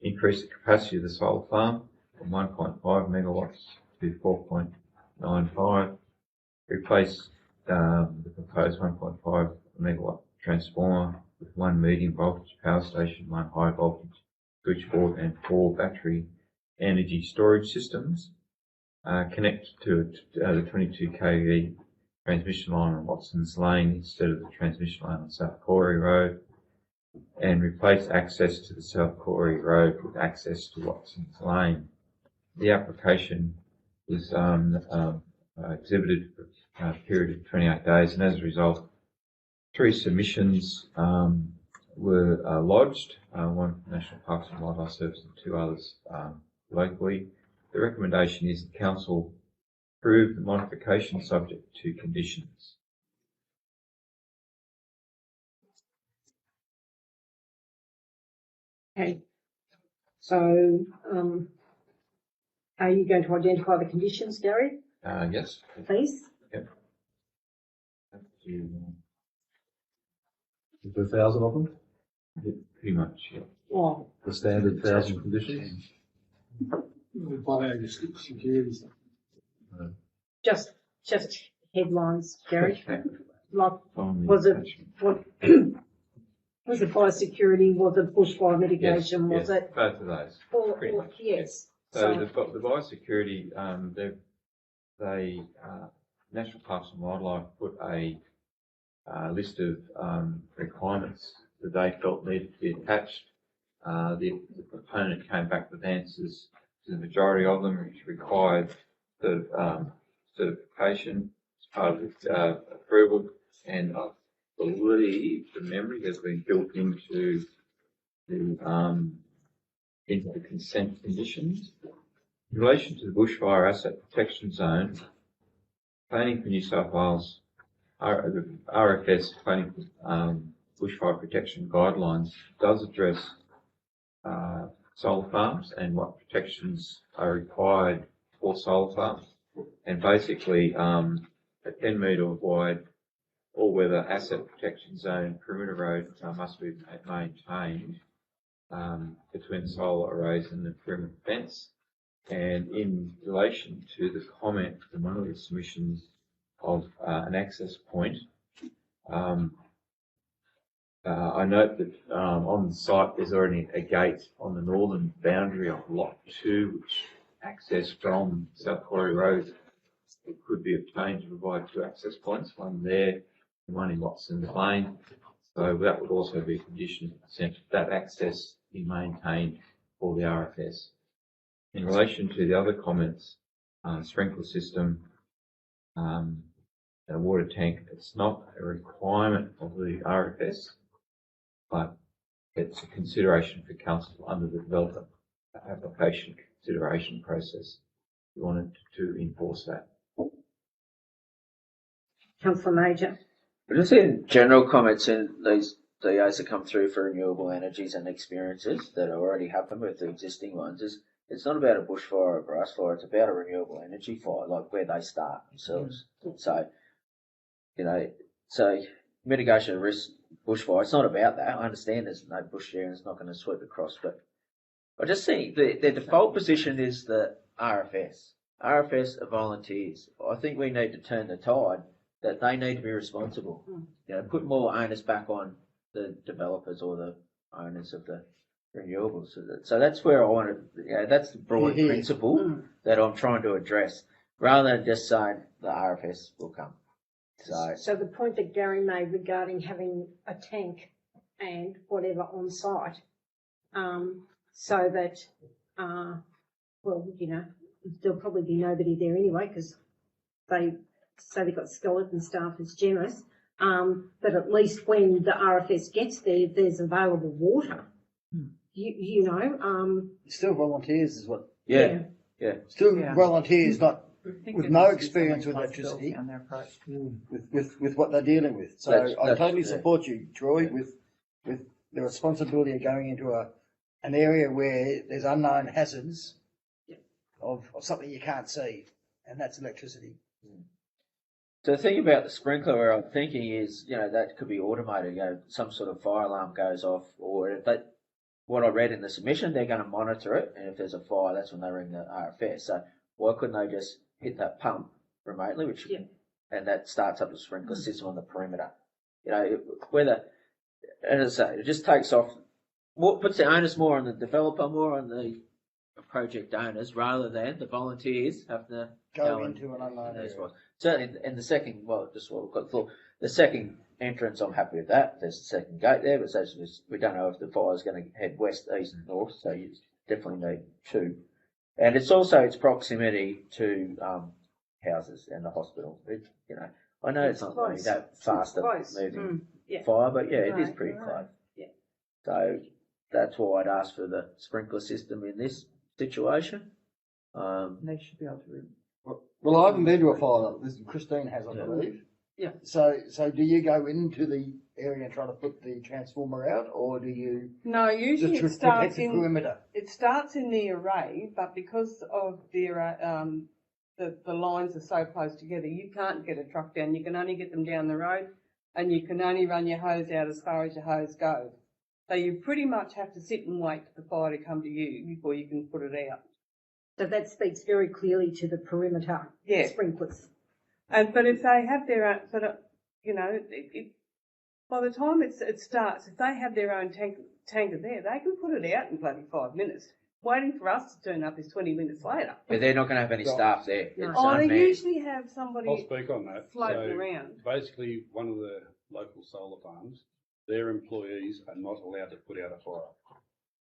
increase the capacity of the solar farm from 1.5 megawatts to 4.95, replace the proposed 1.5 megawatt transformer with 1 medium voltage power station, 1 high voltage switchboard and 4 battery energy storage systems, connect to the 22 kV transmission line on Watson's Lane instead of the transmission line on South Corey Road, and replace access to the South Corey Road with access to Watson's Lane. The application was exhibited for a period of 28 days, and as a result, 3 submissions were lodged, one from National Parks and Wildlife Service and 2 others locally. The recommendation is the council approve the modification subject to conditions. Okay. So, are you going to identify the conditions, Gary, Yes. please? Yep. Is there 1,000 of them? Pretty much, yeah. Oh, The standard 1,000 conditions? just headlines, Gary. Okay. Like, On the was it, attachment. what, was it biosecurity, was it bushfire mitigation, was Yes, it? both of those. Pretty much, Yes. So the biosecurity, National Parks and Wildlife put a list of requirements that they felt needed to be attached. The proponent came back with answers the majority of them, which required the certification as part of the approval, and I believe the memory has been built into the consent conditions. In relation to the bushfire asset protection zone, Planning for New South Wales, the RFS Planning Bushfire Protection Guidelines does address solar farms and what protections are required for solar farms. And basically, a 10-metre wide all-weather asset protection zone perimeter road must be maintained between solar arrays and the perimeter fence. And in relation to the comment from one of the submissions of an access point, I note that on the site there's already a gate on the northern boundary of Lot 2, which access from South Quarry Road could be obtained to provide two access points, one there and one in Watson's Lane. So that would also be a condition of consent that access be maintained for the RFS. In relation to the other comments, sprinkler system and a water tank, it's not a requirement of the RFS, but it's a consideration for council under the development application consideration process. We wanted to enforce that. Councillor Major. But just in general comments in these DAs that come through for renewable energies and experiences that already happen with the existing ones is it's not about a bushfire or a grass fire, it's about a renewable energy fire, like where they start themselves. So, so mitigation of risk bushfire, it's not about that. I understand there's no bush there and it's not going to sweep across, but I just think the default position is the RFS. RFS are volunteers. I think we need to turn the tide that they need to be responsible. Put more onus back on the developers or the owners of the renewables. So that's where I want to, that's the broad principle that I'm trying to address, rather than just saying the RFS will come. So the point that Gary made regarding having a tank and whatever on site, so that, there'll probably be nobody there anyway because they say they've got skeleton staff as generous, but at least when the RFS gets there, there's available water. Still volunteers is what. Yeah. Still volunteers, not with no experience with electricity, with what they're dealing with. So I totally support you, Troy, with the responsibility of going into an area where there's unknown hazards of something you can't see, and that's electricity. So the thing about the sprinkler where I'm thinking is, that could be automated, some sort of fire alarm goes off, or if that, what I read in the submission, they're going to monitor it, and if there's a fire, that's when they ring the RFS. So why couldn't they just hit that pump remotely, and that starts up the sprinkler system on the perimeter? Whether, as I say, it just takes off, puts the onus more on the developer, more on the project owners, rather than the volunteers have to go into an unknown area. Certainly, and the second, just what we've got for the second entrance, I'm happy with that. There's the second gate there, but we don't know if the fire's going to head west, east, and north, so you definitely need two. And it's also its proximity to houses and the hospital. I know it's not really that fast moving fire, but it is pretty close. Yeah. So that's why I'd ask for the sprinkler system in this situation. They should be able to. Well, I haven't been to a fire. Christine has, I believe. Yeah. So do you go into the area and try to put the transformer out, or do you? No, usually just it starts protect the perimeter? It starts in the array, but because of the lines are so close together, you can't get a truck down. You can only get them down the road, and you can only run your hose out as far as your hose goes. So you pretty much have to sit and wait for the fire to come to you before you can put it out. So that speaks very clearly to the perimeter sprinklers. But if they have their own, by the time it starts, if they have their own tanker there, they can put it out in bloody 5 minutes. Waiting for us to turn up is 20 minutes later. But they're not going to have any staff there. No. They usually have somebody I'll speak on that. floating around. Basically, one of the local solar farms, their employees are not allowed to put out a fire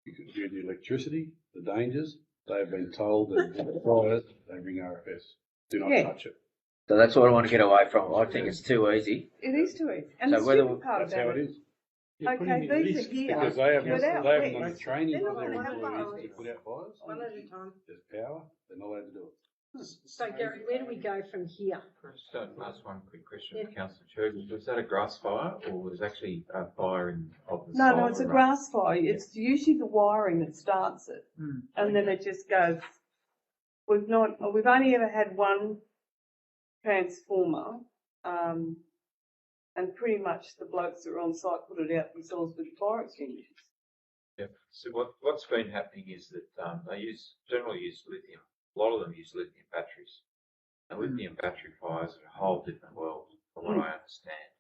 because due to the electricity, the dangers, They've been told that if it's fires, they ring RFS. Do not Yeah. touch it. So that's what I want to get away from. I think it's too easy. It is too easy. And So the whether- stupid part That's about how it it, is. okay, these are here. Because they haven't, without they haven't done wets, the training they're for not their gonna have employees fires. to put out fires. One at a time. There's power, they're not allowed to do it. So Gary, where do we go from here? Just ask one quick question of Councillor Church. Was that a grass fire or was it actually a fire of the No, solar it's a array? grass fire. It's usually the wiring that starts it. And then it just goes. We've only ever had one transformer, and pretty much the blokes that were on site put it out themselves with fire extinguishers. Yeah. So what's been happening is that they generally use lithium. A lot of them use lithium batteries. And lithium battery fires are a whole different world, from what I understand.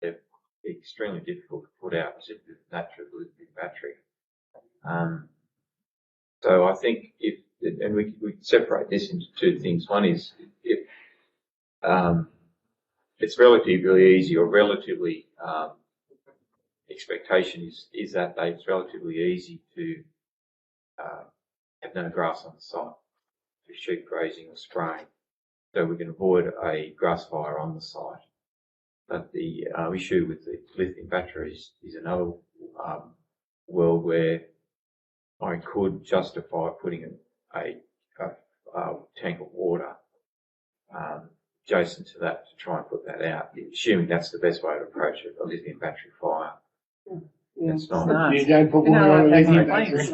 They're extremely difficult to put out simply with natural lithium battery. So I think and we separate this into two things. One is if it's relatively easy or relatively expectation is that it's relatively easy to have no grass on the site for sheep grazing or spraying, so we can avoid a grass fire on the site. But the issue with the lithium batteries is another world where I could justify putting a tank of water adjacent to that to try and put that out, assuming that's the best way to approach a lithium battery fire. It's not. No. You don't put You know, water on a that's lithium my battery.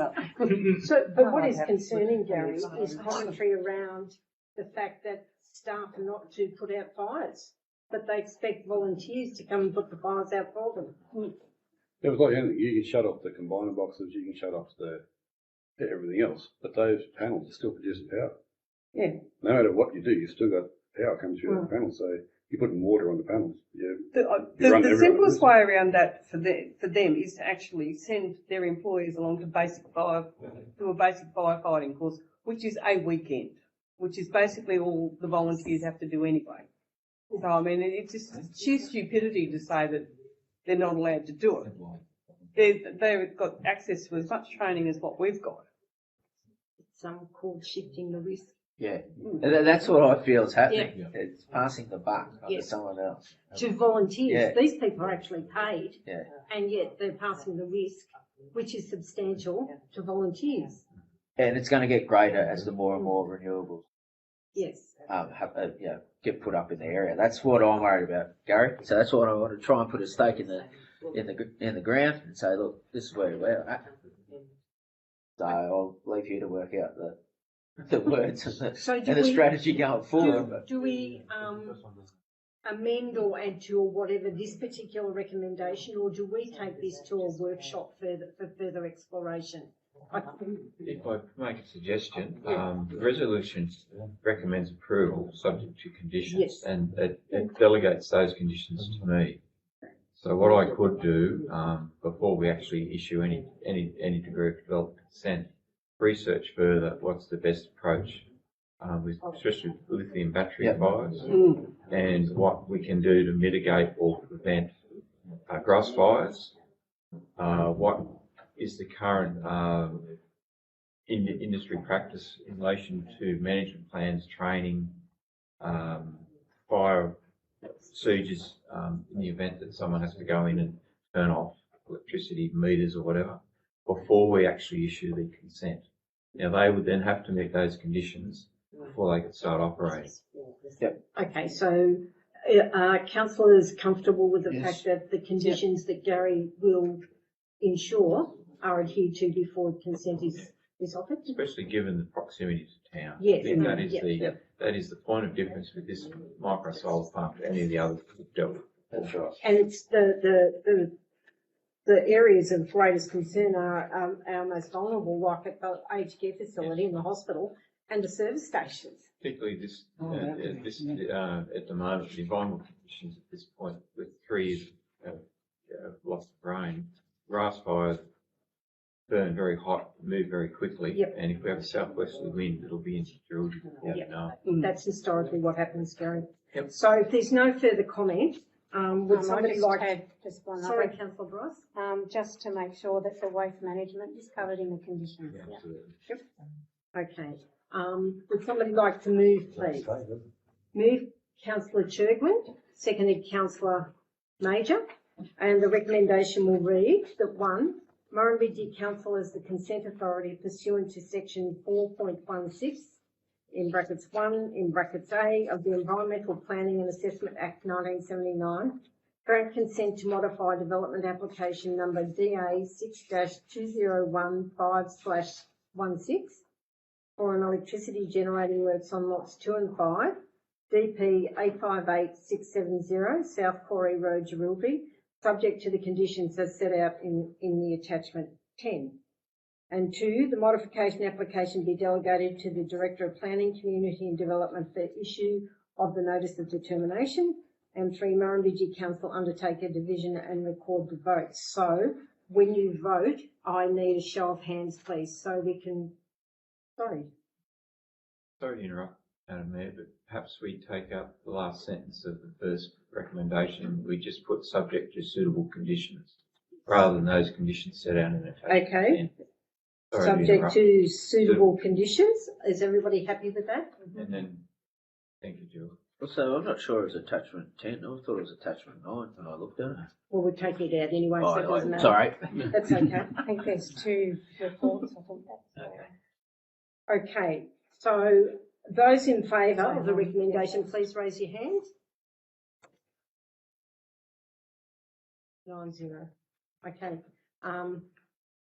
So, but what is concerning, Gary, is commentary around the fact that staff are not to put out fires, but they expect volunteers to come and put the fires out for them. It was like anything, you can shut off the combiner boxes, you can shut off everything else, but those panels are still producing power. Yeah. No matter what you do, you've still got power coming through the panels, so you're putting water on the panels. The simplest way around that for them is to actually send their employees along to a basic firefighting course, which is a weekend, which is basically all the volunteers have to do anyway. So I mean, it's just sheer stupidity to say that they're not allowed to do it. They've got access to as much training as what we've got. It's called shifting the risk. Yeah, that's what I feel is happening. Yeah. It's passing the buck onto someone else. To volunteers. Yeah. These people are actually paid, Yeah. and yet they're passing the risk, which is substantial, to volunteers. And it's going to get greater as the more and more renewables Yes. get put up in the area. That's what I'm worried about, Gary. So that's what I want to try and put a stake in the ground and say, look, this is where we're at. So I'll leave you to work out the words and the strategy going forward. Do we amend or add to or whatever this particular recommendation, or do we take this to a workshop for further exploration? If I make a suggestion, the resolution recommends approval subject to conditions, and it delegates those conditions to me. So what I could do before we actually issue any degree of development consent, research further what's the best approach, especially with lithium battery fires, and what we can do to mitigate or prevent grass fires. What is the current industry practice in relation to management plans, training, fire procedures in the event that someone has to go in and turn off electricity meters or whatever before we actually issue the consent. Now they would then have to meet those conditions before they could start operating. Yep. Okay, so are councillors comfortable with the fact that the conditions that Gary will ensure are adhered to before consent is offered? Especially given the proximity to town. Yes. I think that is the point of difference with this micro solar farm to any of the others we've dealt with. That's right. And it's the areas of greatest concern are our most vulnerable, like at the aged care facility in the hospital and the service stations. Particularly this at the moment, the environmental conditions at this point, with 3 years of loss of rain, grass fires burn very hot, move very quickly, and if we have a southwesterly wind, it'll be into Georgia before we know. That's historically what happens, Gary. Yep. So if there's no further comment, would somebody I like? add just one Sorry, other, Councillor Bryce. just to make sure that the waste management is covered in the conditions. Yeah, Yeah. absolutely. Okay, would somebody like to move, please? Move councillor Churgman, seconded councillor Major, and the recommendation will read that 1, Murrumbidgee Council as the consent authority pursuant to section 4.16 in brackets 1 in brackets A of the Environmental Planning and Assessment Act 1979, grant consent to modify development application number DA 6-2015/16 for an electricity generating works on lots 2 and 5, DP 858670 South Corey Road, Murrumbidgee, subject to the conditions as set out in the attachment 10. And 2, the modification application be delegated to the Director of Planning, Community and Development for issue of the notice of determination. And 3, Murrumbidgee Council undertake a division and record the votes. So when you vote, I need a show of hands, please, so we can. Sorry to interrupt, Madam Mayor, but perhaps we take up the last sentence of the first recommendation. We just put subject to suitable conditions rather than those conditions set out in the attachment. Okay. Subject to suitable conditions. Is everybody happy with that? And then, thank you, Jill. So I'm not sure it was attachment 10. I thought it was attachment 9 when I looked at it. Well, we'll take it out anyway, so it doesn't matter. Sorry. That's okay. I think there's 2 reports. I think that's Okay, so those in favour of the recommendation, please raise your hand. 9-0. Okay,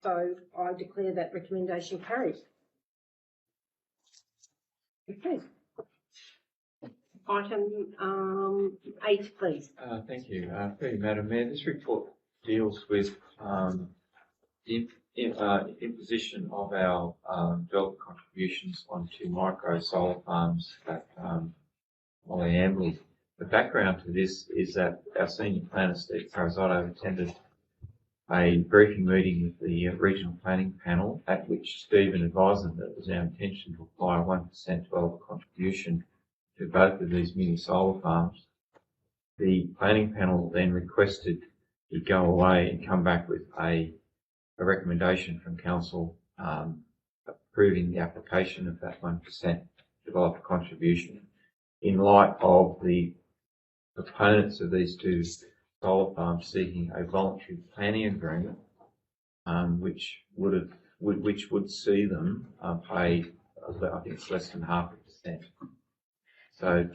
so I declare that recommendation carried. Okay. Item 8, please. Thank you. Thank you, Madam Mayor. This report deals with the imposition of our development contributions onto micro solar farms at Murrumbidgee. The background to this is that our senior planner, Steve Carazotto, attended a briefing meeting with the regional planning panel, at which Stephen advised them that it was our intention to apply a 1% developer contribution to both of these mini solar farms. The planning panel then requested he go away and come back with a recommendation from council approving the application of that 1% developer contribution in light of the proponents of these 2 solar farms seeking a voluntary planning agreement, which would see them pay, I think it's less than 0.5%. So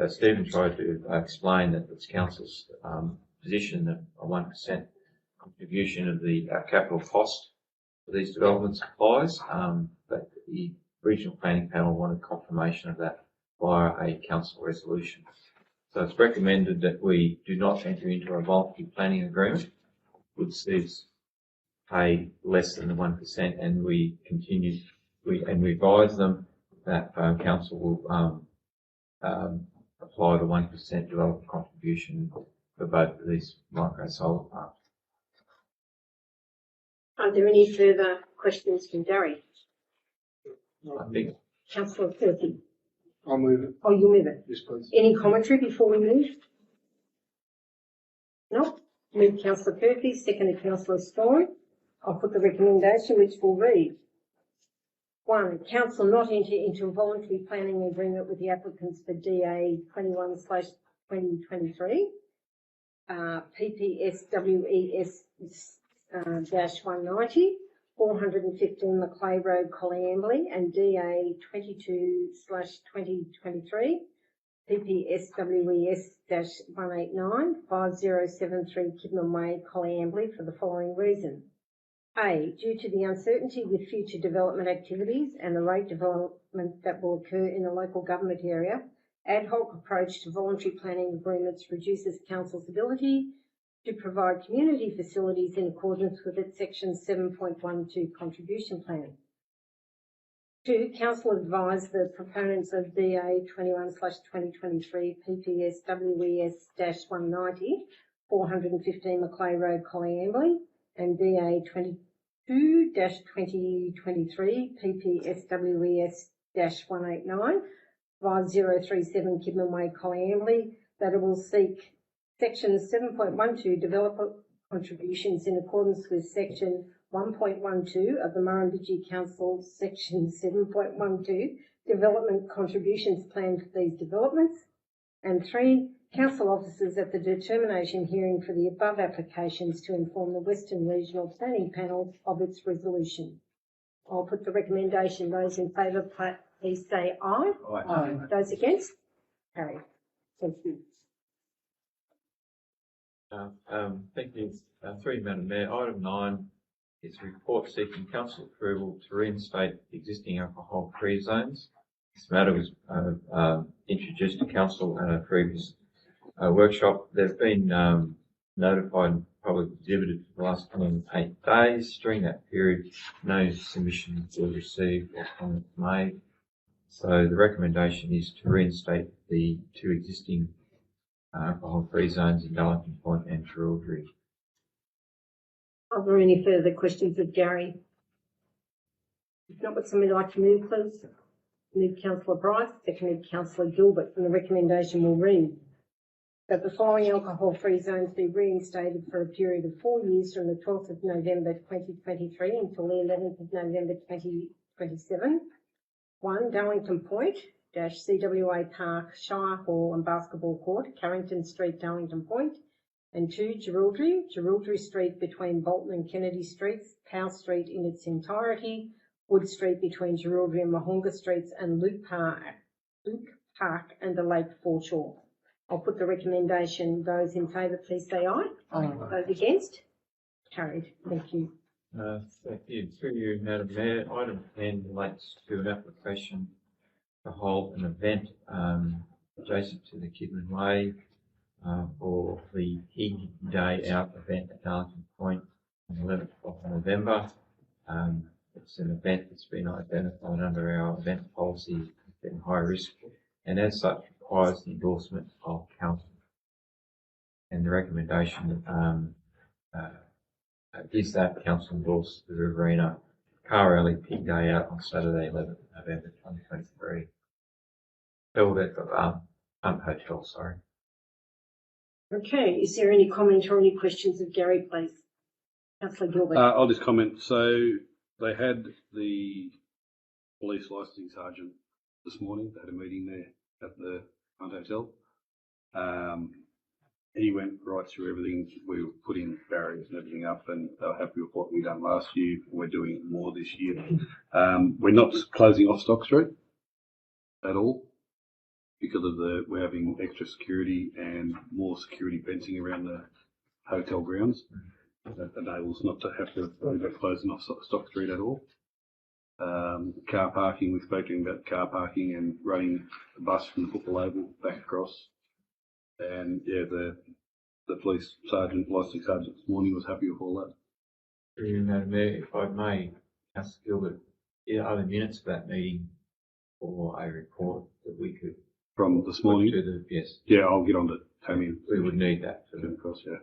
Stephen tried to explain that it's council's position that a 1% contribution of the capital cost for these developments applies, but the regional planning panel wanted confirmation of that via a council resolution. So it's recommended that we do not enter into a voluntary planning agreement, which says pay less than the 1%, and we advise them that council will apply the 1% developer contribution for both of these micro solar farms. Are there any further questions from Gary? I think Councillor Kirky. I'll move it. Oh, you move it. Yes, please. Any commentary before we move? No? Move Councillor Kirky, seconded Councillor Storm. I'll put the recommendation, which will read. 1, council not enter into a voluntary planning agreement with the applicants for DA 21/2023, PPSWES -190, 415 Macleay Road, Coleambally, and DA 22/2023, PPSWES-189, 5073 Kidman Way, Coleambally, for the following reason. A, due to the uncertainty with future development activities and the rate development that will occur in the local government area, ad hoc approach to voluntary planning agreements reduces council's ability to provide community facilities in accordance with its section 7.12 contribution plan. 2, council advised the proponents of DA 21/2023 PPSWES-190, 415 Macleay Road, Coleambally, and DA 22/2023 PPSWES-189, 5037 Kidman Way, Coleambally, that it will seek section 7.12 developer contributions in accordance with section 1.12 of the Murrumbidgee Council, section 7.12, development contributions plan for these developments. And 3, council officers at the determination hearing for the above applications to inform the Western Regional Planning Panel of its resolution. I'll put the recommendation. Those in favour, please say aye. Aye. Those against? Carried. Thank you. Thank you. 3, Madam Mayor. Item 9 is a report seeking council approval to reinstate the existing alcohol-free zones. This matter was introduced to council at a previous workshop. They've been notified and publicly exhibited for the last 28 days. During that period, no submissions were received or comments made. So the recommendation is to reinstate the 2 existing alcohol-free zones in Darlington Point and Jerilderie. Are there any further questions of Gary? If not, would somebody like to move, please? Move Councillor Bryce, seconded Councillor Gilbert, and the recommendation will read that the following alcohol-free zones be reinstated for a period of 4 years from the 12th of November 2023 until the 11th of November 2027. 1, Darlington Point, CWA Park, Shire Hall and Basketball Court, Carrington Street, Darlington Point. And 2, Jerilderie Street between Bolton and Kennedy Streets, Powell Street in its entirety, Wood Street between Jerilderie and Mahonga Streets, and Luke Park and the Lake Foreshore. I'll put the recommendation. Those in favour, please say aye. Aye. Those against? Carried. Thank you. Thank you. Through you, Madam Mayor. Item 10 relates to an application to hold an event adjacent to the Kidman Way for the Hig Day Out event at Darlington Point on the 11th of November. It's an event that's been identified under our event policy as high risk, and as such requires the endorsement of council. And the recommendation is that council endorse the Riverina Car Rally Pig Day Out on Saturday, 11th November 2023. Held at the hotel, sorry. Okay, is there any comment or any questions of Gary, please? Councillor Gilbert. I'll just comment. So they had the police licensing sergeant this morning. They had a meeting there at the Hunt Hotel. He went right through everything. We put in barriers and everything up, and they were happy with what we done last year. We're doing more this year. We're not closing off Stock Street at all because of we're having extra security and more security fencing around the hotel grounds. That enables not to have to worry about closing off Stock Street at all. Car parking, we've spoken about car parking and running the bus from the Football Oval back across. And yeah, the police sergeant, licensing sergeant this morning was happy with all that. Through you, Madam Mayor, if I may, Councillor Gilbert, are there minutes of that meeting or a report that we could From this morning? to the, yes. Yeah, I'll get on to Tammy. We would need that for Of course, yeah.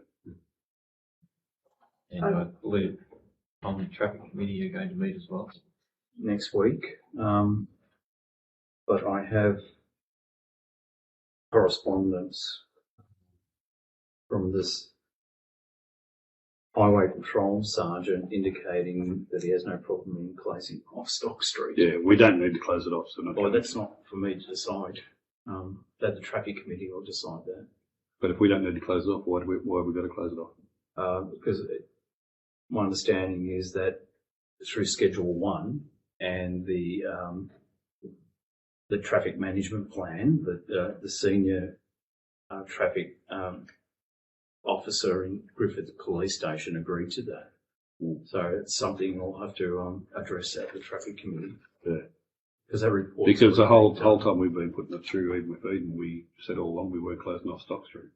And I believe on the traffic committee you're going to meet as well. Next week, but I have correspondence from this highway patrol sergeant indicating that he has no problem in closing off Stock Street. Yeah, we don't need to close it off. So well, that's not for me to decide. That the traffic committee will decide that. But if we don't need to close it off, why have we got to close it off? Because my understanding is that through Schedule 1 and the traffic management plan, that the senior traffic officer in Griffith Police Station agreed to that. So it's something we'll have to address at the traffic committee. Yeah. Because that report. Because the whole time we've been putting it through, even with Eden, we said all along we weren't closing off Stock Street.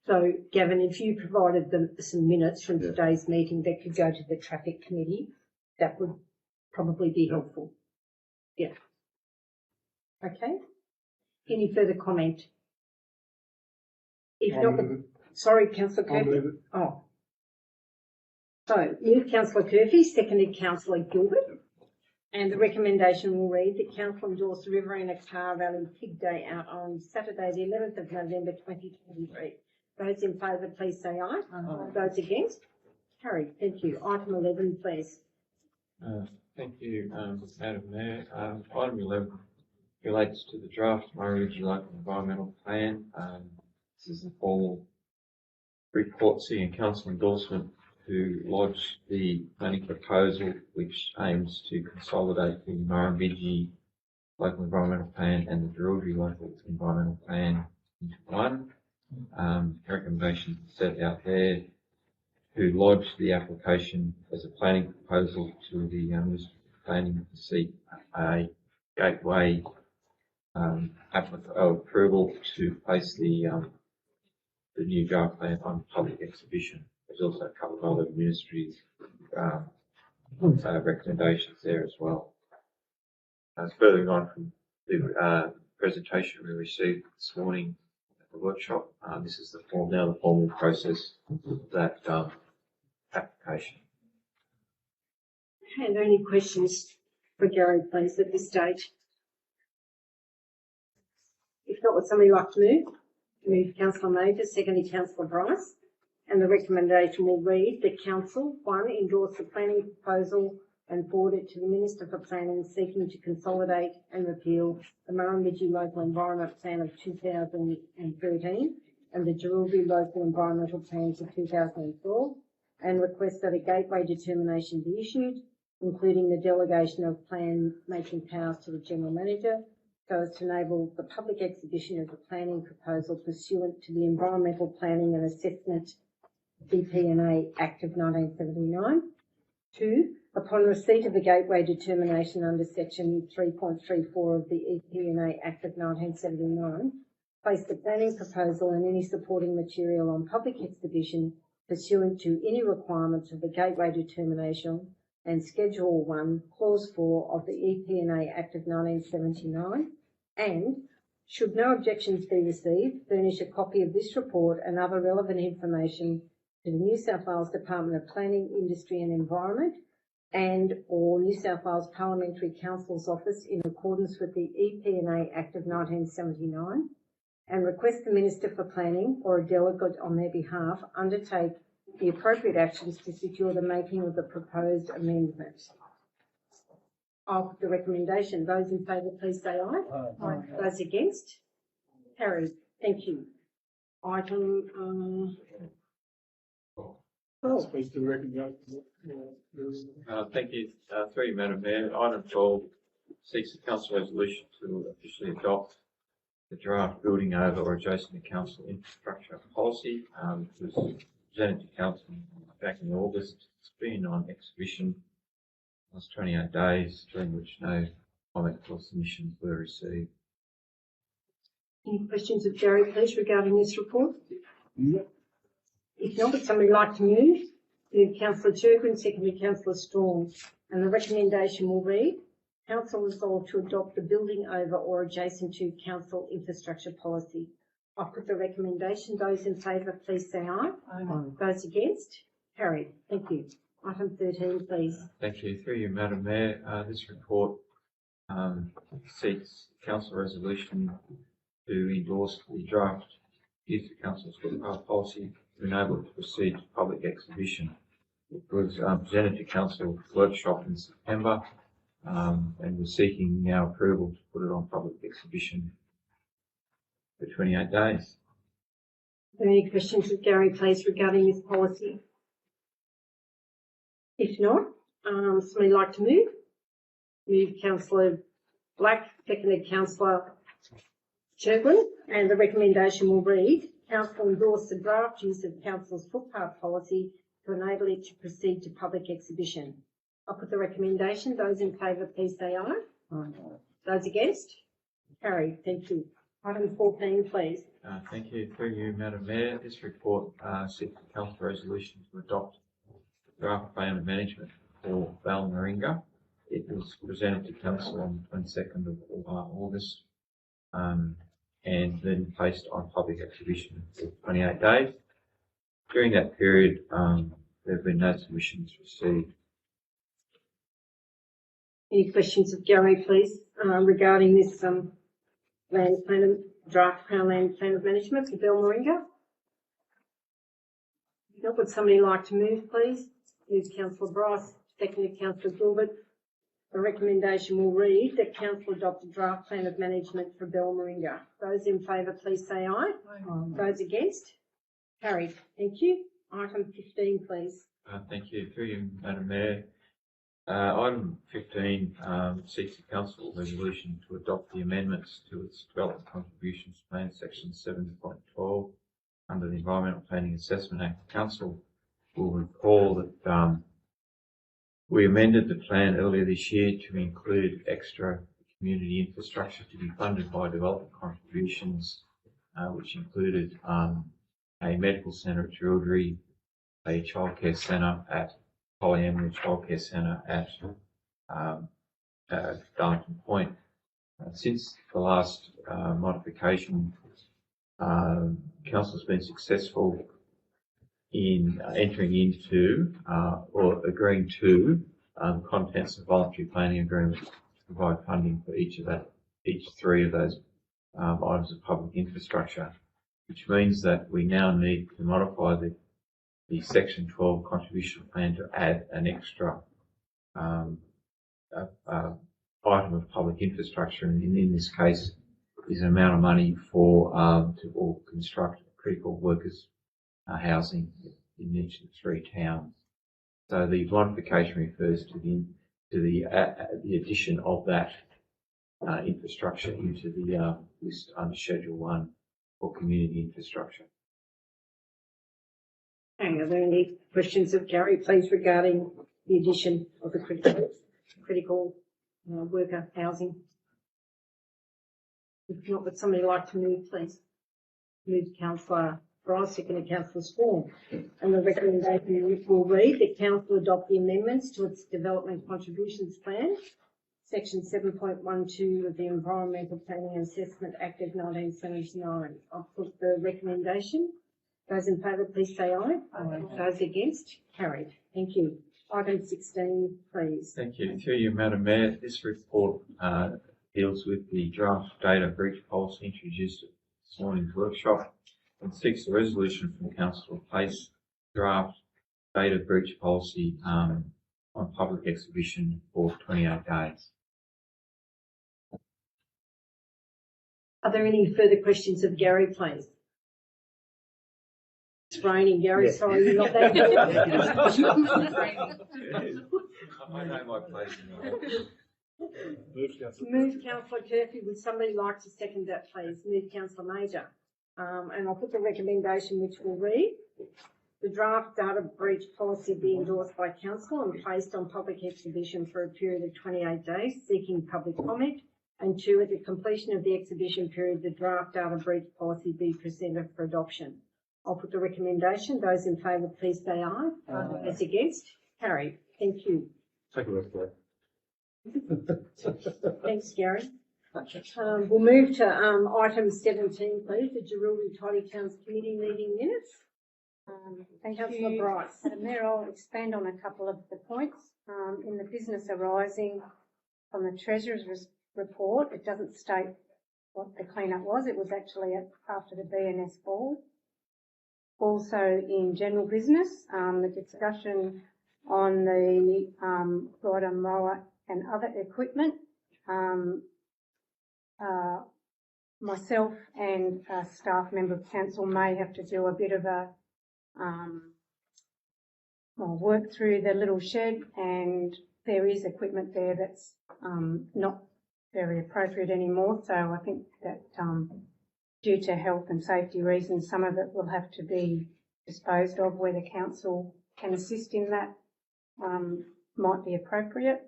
So, Gavin, if you provided them some minutes from today's meeting that could go to the traffic committee, that would probably be helpful. Yeah. Okay. Any further comment? If not, sorry, Councillor Curfew. Oh. So, moved Councillor Curfew, seconded Councillor Gilbert. And the recommendation will read that council endorse the Riverina Car Rally Pig Day Out on Saturday, the 11th of November 2023. Those in favour, please say aye. Those against? Carried. Thank you. Item 11, please. Thank you, Madam Mayor. Item 11 relates to the draft Murrumbidgee Local Environmental Plan. This is a formal report seeking council endorsement to lodge the planning proposal which aims to consolidate the Murrumbidgee Local Environmental Plan and the Murrumbidgee Local Environmental Plan into one. Recommendations set out there to lodge the application as a planning proposal to the Municipal Planning to seek a gateway approval to place the new draft plan on public exhibition. There's also a couple of other administrative recommendations there as well. Further on from the presentation we received this morning at the workshop, this is the formal process of that application. Are there any questions for Gary, please, at this stage? If not, would somebody like to move? Move Councillor Major, seconded Councillor Bryce. And the recommendation will read that Council, 1, endorse the planning proposal and forward it to the Minister for Planning seeking to consolidate and repeal the Murrumbidgee Local Environment Plan of 2013 and the Murrumbidgee Local Environmental Plans of 2004, and request that a gateway determination be issued, including the delegation of plan-making powers to the General Manager, so as to enable the public exhibition of the planning proposal pursuant to the Environmental Planning and Assessment EPA Act of 1979. 2, upon receipt of the gateway determination under section 3.34 of the EPA Act of 1979, place the planning proposal and any supporting material on public exhibition pursuant to any requirements of the gateway determination and Schedule 1, Clause 4 of the EPA Act of 1979, and, should no objections be received, furnish a copy of this report and other relevant information to the New South Wales Department of Planning, Industry and Environment and or New South Wales Parliamentary Council's Office in accordance with the EPA Act of 1979, and request the Minister for Planning or a delegate on their behalf undertake the appropriate actions to secure the making of the proposed amendment. I'll put the recommendation. Those in favour, please say aye. Aye. Those against? Carried. Thank you. Item Speak to the recommendation. Thank you. Through you, Madam Mayor. Item 12 seeks a council resolution to officially adopt the draft building over or adjacent to council infrastructure policy. It was presented to council back in August. It's been on exhibition the last 28 days, during which no comment or submissions were received. Any questions of Gary, please, regarding this report? Yep. If not, would somebody like to move? Move Councillor Turpin, seconded Councillor Storm. And the recommendation will read, Council resolved to adopt the building over or adjacent to council infrastructure policy. I'll put the recommendation. Those in favour, please say aye. Aye. Those against? Carried. Thank you. Item 13, please. Thank you. Through you, Madam Mayor. This report seeks council resolution to endorse the draft Youth Council's footpath policy to enable it to proceed to public exhibition. It was presented to council workshop in September and we're seeking now approval to put it on public exhibition for 28 days. Are there any questions of Gary, please, regarding this policy? If not, somebody like to move? Move Councillor Black, seconded Councillor Turpin, and the recommendation will read, Council endorse the draft use of Council's footpath policy to enable it to proceed to public exhibition. I'll put the recommendation. Those in favour, please say aye. Aye. Those against? Carried. Thank you. Item 14, please. Thank you. Through you, Madam Mayor. This report seeks a council resolution to adopt the draft plan of management for Murrumbidgee. It was presented to council on the 22nd of August and then placed on public exhibition for 28 days. During that period, there have been no submissions received. Any questions of Gary, please, regarding this land plan, draft land plan of management for Murrumbidgee? Now, would somebody like to move, please? Move Councillor Bryce, seconded Councillor Gilbert. The recommendation will read that council adopt a draft plan of management for Murrumbidgee. Those in favour, please say aye. Those against? Carried. Thank you. Item 15, please. Thank you. Through you, Madam Mayor. Item 15 seeks the council resolution to adopt the amendments to its development contributions plan, section 7.12, under the Environmental Planning Assessment Act. The council will recall that we amended the plan earlier this year to include extra community infrastructure to be funded by development contributions, which included a medical centre at Druidry, a childcare centre at Polyamorous Childcare Centre at Darlington Point. Since the last modification, council's been successful in entering into or agreeing to contents of voluntary planning agreements to provide funding for each three of those items of public infrastructure, which means that we now need to modify the Section 12 contribution plan to add an extra item of public infrastructure, and in this case is an amount of money for to construct critical workers housing in each of the three towns. So the modification refers to the addition of that infrastructure into the list under Schedule 1 for community infrastructure. Are there any questions of Gary, please, regarding the addition of the critical worker housing? If not, would somebody like to move, please? Move Councillor Bryce, seconded Councillor Swan. And the recommendation will read that council adopt the amendments to its development contributions plan, section 7.12 of the Environmental Planning and Assessment Act of 1979. I'll put the recommendation. Those in favour, please say aye. Aye. Those against? Carried. Thank you. Item 16, please. Thank you. Through you, Madam Mayor, this report deals with the draft data breach policy introduced at this morning's workshop and seeks a resolution from council to place draft data breach policy on public exhibition for 28 days. Are there any further questions of Gary, please? It's raining, Gary. Yes. Sorry, you're not that good. I know my place. Move, Councillor. Move Councillor Curfew. Would somebody like to second that, please? Move Councillor Major. And I'll put the recommendation, which will read: the draft data breach policy be endorsed by council and placed on public exhibition for a period of 28 days, seeking public comment. And 2, at the completion of the exhibition period, the draft data breach policy be presented for adoption. I'll put the recommendation. Those in favour, please say aye. Aye. Those against? Carried. Thank you. Take a look at that. Thanks, Gary. We'll move to item 17, please, the Drury Tidy Towns Committee meeting minutes. Thank Councillor you, Bryce. Madam Mayor. I'll expand on a couple of the points. In the business arising from the Treasurer's report, it doesn't state what the clean-up was. It was actually after the BNS ball. Also in general business, the discussion on the rider mower and other equipment. Myself and a staff member of council may have to do a bit of a work through the little shed, and there is equipment there that's not very appropriate anymore. So I think that due to health and safety reasons, some of it will have to be disposed of. Where the council can assist in that might be appropriate.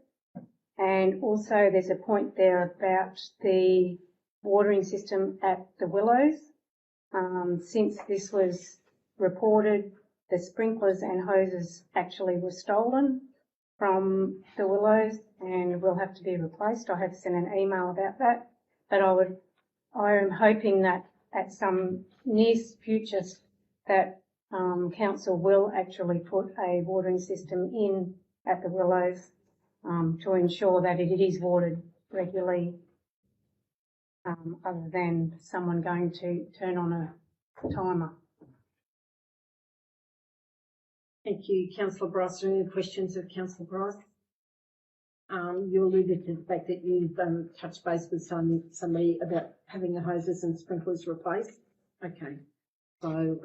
And also there's a point there about the watering system at the Willows. Since this was reported, the sprinklers and hoses actually were stolen from the Willows and will have to be replaced. I have sent an email about that, but I am hoping that at some near future that council will actually put a watering system in at the Willows to ensure that it is watered regularly, other than someone going to turn on a timer. Thank you, councillor Bryce. Are there any questions of councillor Bryce? You alluded to the fact that you've touched base with somebody about having the hoses and sprinklers replaced. Okay, so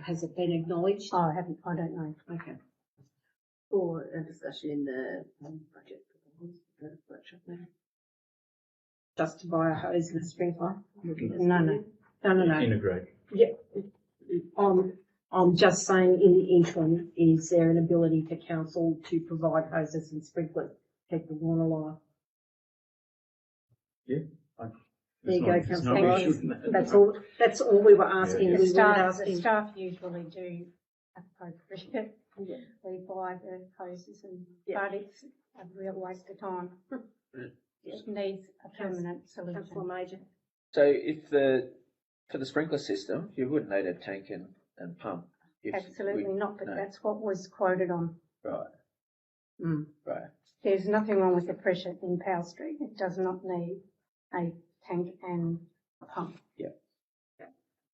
has it been acknowledged? Oh, I haven't, I don't know. Okay. For a discussion in the budget workshop there. Just to buy a hose and a sprinkler? No. No. Integrate. Yeah. I'm just saying in the interim, is there an ability for council to provide hoses and sprinklers to keep the water alive? There you go, councillor Bryce. That's all we were asking. The We weren't staff asking. usually do appropriate. We buy the hoses but it's a real waste of time. It needs a permanent solution. Councillor Major. So for the sprinkler system, you wouldn't need a tank and pump. Absolutely not, but no. that's what was quoted on. Right. Right. There's nothing wrong with the pressure in Powell Street. It does not need a tank and a pump. Yeah.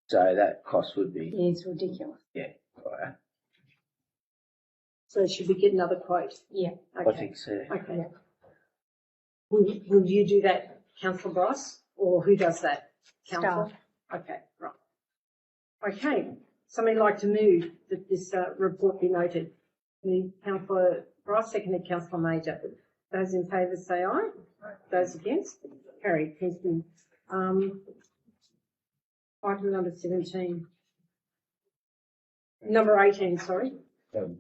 So that cost would be, It's ridiculous. yeah, right. So should we get another quote? Yeah. I Okay. think so. Okay. Yeah. Will you do that, councillor Bryce, or who does that? Councillor? Staff. Okay, right. Okay, somebody like to move that this report be noted? Councillor Bryce, seconded councillor Major. Those in favour say aye. Those against? Carried. Thank you. Item number 17. Number 18, sorry. Item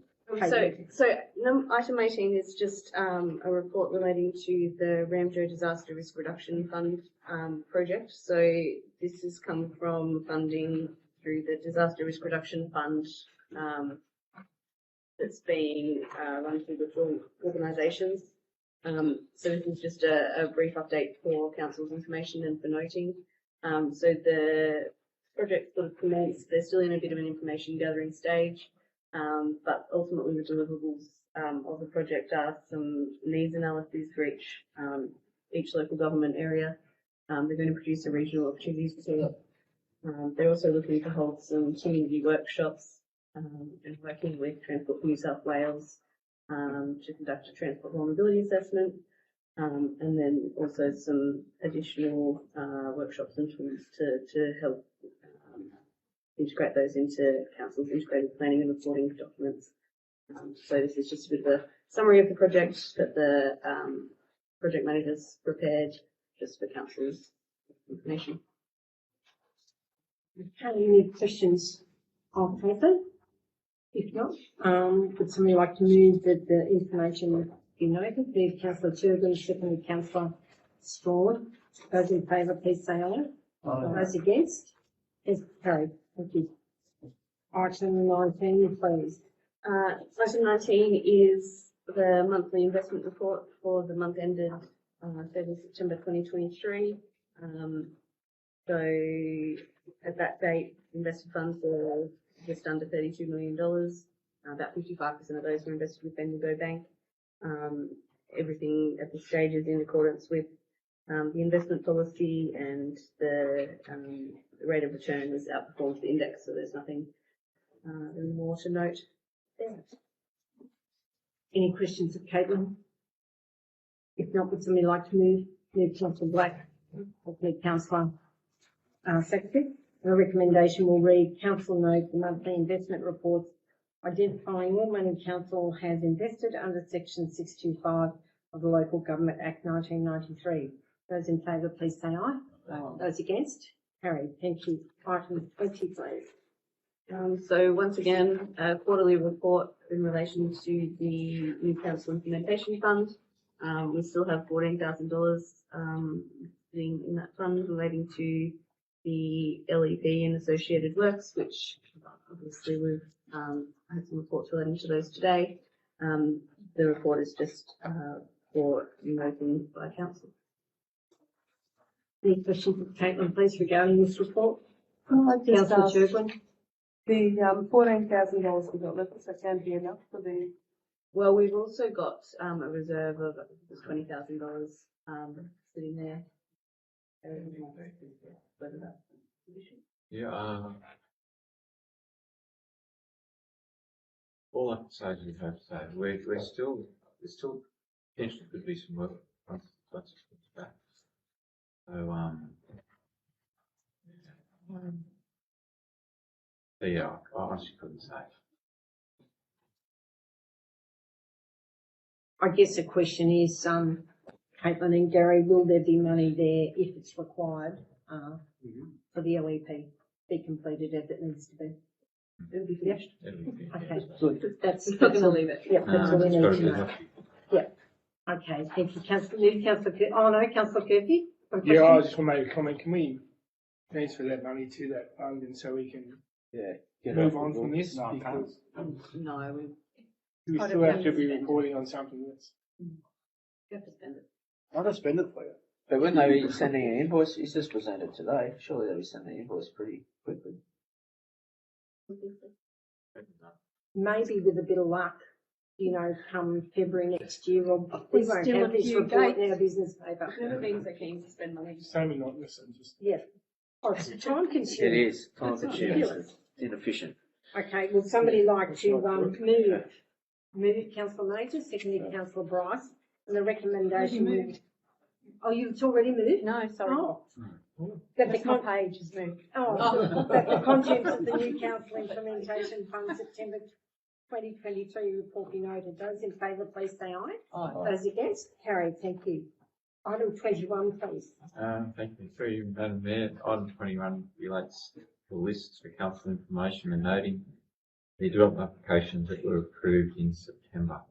18 is just a report relating to the Ramjo Disaster Risk Reduction Fund project. So this has come from funding through the Disaster Risk Reduction Fund that's being run through the full organisations. So this is just a brief update for council's information and for noting. So the project sort of commenced. They're still in a bit of an information gathering stage. But ultimately the deliverables of the project are some needs analyses for each local government area. They're going to produce a regional opportunities report. They're also looking to hold some community workshops and working with Transport for New South Wales to conduct a transport vulnerability assessment, and then also some additional workshops and tools to help integrate those into council's integrated planning and reporting documents. So this is just a bit of a summary of the project that the project managers prepared just for council's information. Okay, any questions of Nathan? If not, would somebody like to move that the information be noted? There's councillor Turgon, seconded councillor Strawn. Those in favour, please say aye. Those against? Is carried. Thank you. Item 19, please. Item 19 is the monthly investment report for the month ended 30 September 2023. So at that date, invested funds were just under $32 million. About 55% of those were invested with Bendigo Bank. Everything at this stage is in accordance with the investment policy, and the rate of return has outperformed the index, so there's nothing really more to note there. Any questions of Caitlin? If not, would somebody like to move? Move councillor Black, okay, councillor Secretary. The recommendation will read: Council note the monthly investment reports identifying all money council has invested under section 625 of the Local Government Act 1993. Those in favour, please say aye. Those against? Carried. Thank you. Item 20, please. So once again, a quarterly report in relation to the new council implementation fund. We still have $14,000 sitting in that fund relating to the LEP and associated works, which obviously we've had some reports relating to those today. The report is just for noting by council. Any questions of Caitlin, please, regarding this report? I just Councillor ask, Cherwin. the $14,000 we got left, so can be enough for the. Well, we've also got a reserve of $20,000 sitting there. Yeah, all I can say is we have to say, there's still potentially could be some work once it's back. So, yeah, I honestly couldn't say. I guess the question is, Caitlin and Gary, will there be money there if it's required, for the LEP be completed as it needs to be? It'll be finished. Okay, Good. that's Not going to leave it. Yeah, that's all we need It's to got know. to be- Okay, thank you, Councillor Kirby. Yeah, I just want to make a comment. Can we transfer that money to that fund and so we can Get move off on the from book. this? No, I can't. Because No, we I still don't have to be understand. reporting on something that's. you have to spend it. I'll just spend it for you. But when they be sending an invoice, it's just presented today. Surely they'll be sending an invoice pretty quickly. Maybe with a bit of luck, come February next year, we There's won't still have a this few report in dates. our business paper. Never been so keen to spend money. So monotonous and just. Yeah. Oh, it's time It consuming. is time That's consuming, ridiculous. inefficient. Okay, would somebody like to, move it, Councillor Major, seconded Councillor Bryce, and the recommendation. Already Oh, you've already moved? No, sorry. Oh. That the That's my con- page has moved. that the contents of the new council implementation fund September 2023 report be noted. Those in favour, please say aye. Those against, carried. Thank you. Item 21, please. Thank you. Through you, Madam Mayor, item 21 relates to lists for council information and noting the development applications that were approved in September.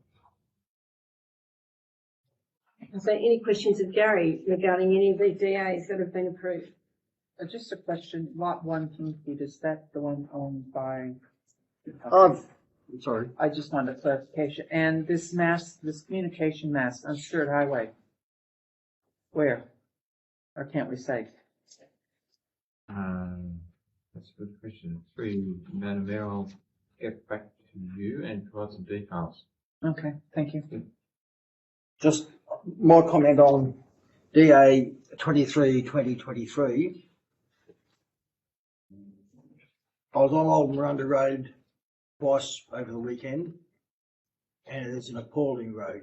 Is there any questions of Gary regarding any of these DAs that have been approved? Just a question, lot 1 Kingswood, is that the one owned by? Sorry. I just wanted a clarification. And this communication mast on Stewart Highway, where? Or can't we say? That's a good question. Through you, Madam Mayor, I'll get back to you and provide some details. Okay, thank you. Just my comment on DA 23-2023. I was on Old Murrumbidgee Road twice over the weekend, and it is an appalling road.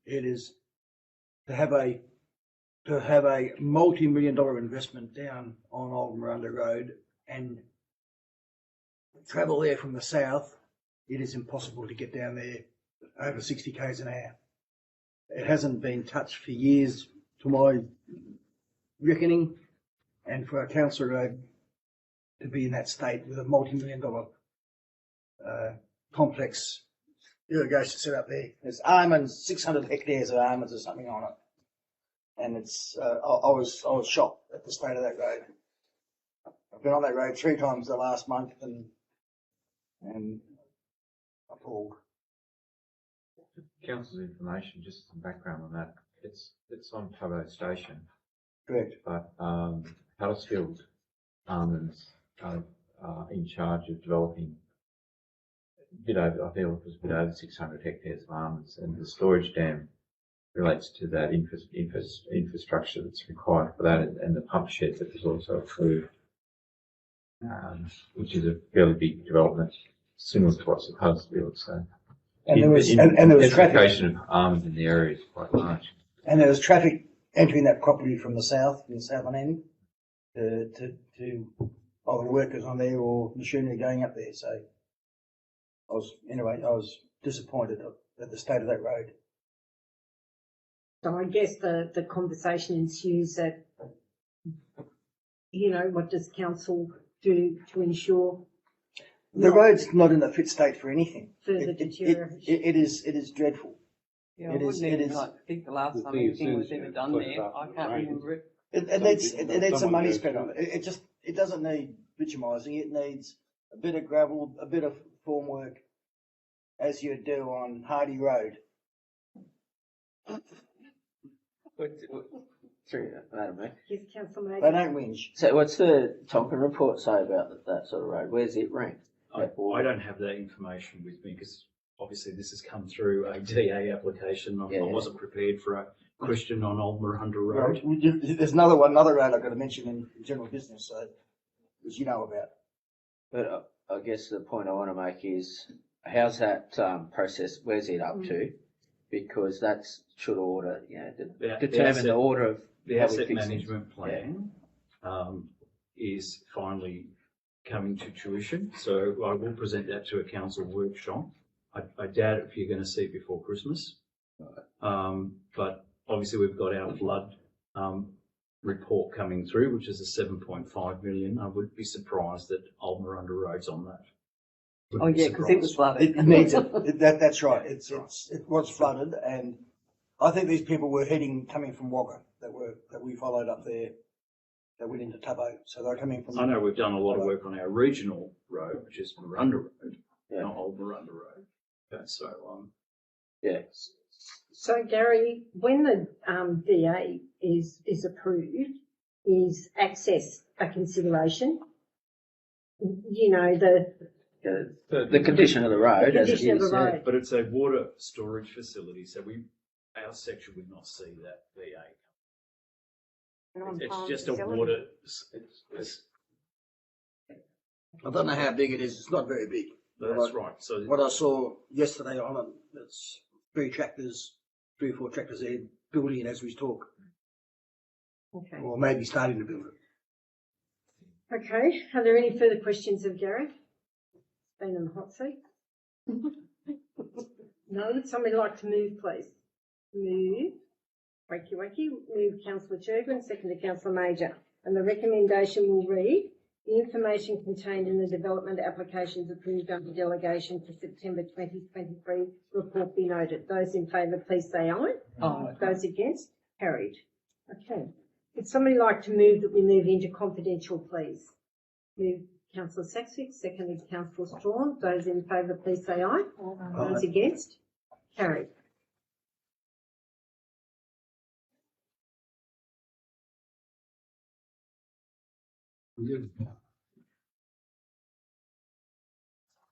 It is to have a multi-million-dollar investment down on Old Murrumbidgee Road and travel there from the south. It is impossible to get down there over 60 k's an hour. It hasn't been touched for years, to my reckoning, and for a council road to be in that state with a multi-million-dollar complex irrigation set up there. There's almonds, 600 hectares of almonds or something on it, and it's. I was shocked at the state of that road. I've been on that road 3 times the last month, and appalled. Council's information, just some background on that. It's on Tubbo Station, Correct. but Huddersfield Almonds are in charge of developing I feel it was a bit over 600 hectares of almonds, and the storage dam relates to that infrastructure that's required for that, and the pump shed that was also approved, which is a fairly big development, similar to what's at Huddersfield. So, And there was traffic. Intensification of almonds in the area is quite large. And there was traffic entering that property from the southern end, to either workers on there or machinery going up there. So I was disappointed at the state of that road. So I guess the conversation ensues that, what does council do to ensure The road's not in a fit state for anything. further deterioration? It is dreadful. Yeah, I It is- wouldn't it even is- like think the last The time thing is, anything was soon as ever you done put it there. up I in can't rain, remember it. It needs some money goes spent through on it. It doesn't need bitumising. It needs a bit of gravel, a bit of formwork, as you do on Hardy Road. Through Madam Mayor. Yes, councillor They Major. don't whinge. So what's the Tonkin report say about that sort of road? Where's it ranked? I don't have that information with me because obviously this has come through a DA application. I wasn't prepared for a question on Old Murrumbidgee Road. There's another road I've got to mention in general business, which you know about. But I guess the point I want to make is how's that process? Where's it up to? Because that's should order, determine the order of the how we asset fix management plan is finally coming to fruition. So I will present that to a council workshop. I doubt if you're going to see it before Christmas. But obviously we've got our flood report coming through, which is a 7.5 million. I would be surprised that Old Murrumbidgee Road's on that. Oh yeah, because it was flooded. It needs it. That's right. It was flooded, and I think these people were coming from Wagga that we followed up there, that went into Tubbo. So they're coming from. I know we've done a lot of work on our regional road, which is Murrumbidgee Road, not Old Murrumbidgee Road. Okay, so Yeah. So Gary, when the DA is approved, is access a consideration? You know, The condition of the road, as it condition of is. the road. but it's a water storage facility, so our section would not see that VA. It's just a water. I don't know how big it is. It's not very big. That's right. So What I saw yesterday on it, it's 3 or 4 tractors there building it as we talk, Okay. or maybe starting to build it. Okay. Are there any further questions of Gary? Been in the hot seat. No. Would somebody like to move, please? Move. Wakey. Move Councillor Churgwin, seconded Councillor Major. And the recommendation will read: the information contained in the development applications approved under delegation for September 2023 report be noted. Those in favour, please say aye. Aye. Those against, carried. Okay. Would somebody like to move that we move into confidential, please? Move Councillor Saxwick, seconded Councillor Strawn. Those in favour, please say aye. Those against, carried.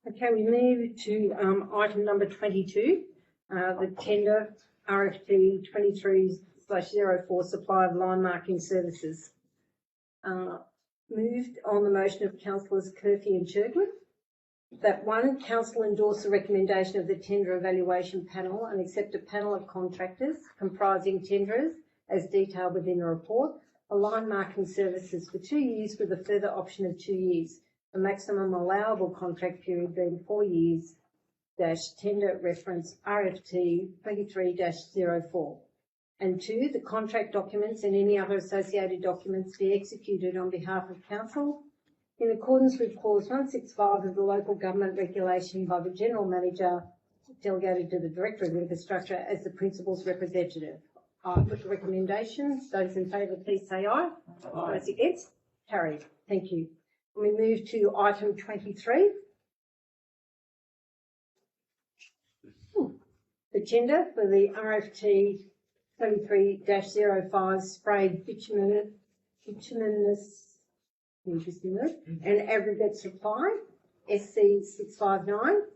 Okay, we move to item number 22, the tender RFP 23/04 supply of line marking services. Moved on the motion of Councillors Curfew and Churgwin that one, Council endorse the recommendation of the tender evaluation panel and accept a panel of contractors comprising tenderers as detailed within the report, a line marking services for 2 years with a further option of 2 years. The maximum allowable contract period being 4 years, tender reference RFT 23/04. And 2, the contract documents and any other associated documents be executed on behalf of Council in accordance with clause 165 of the local government regulation by the General Manager delegated to the Director of Infrastructure as the principal's representative. I put the recommendation. Those in favour, please say aye. Those against, carried. Thank you. We move to item 23. The tender for the RFT 23/05 sprayed bituminous and aggregate supply, SC 659.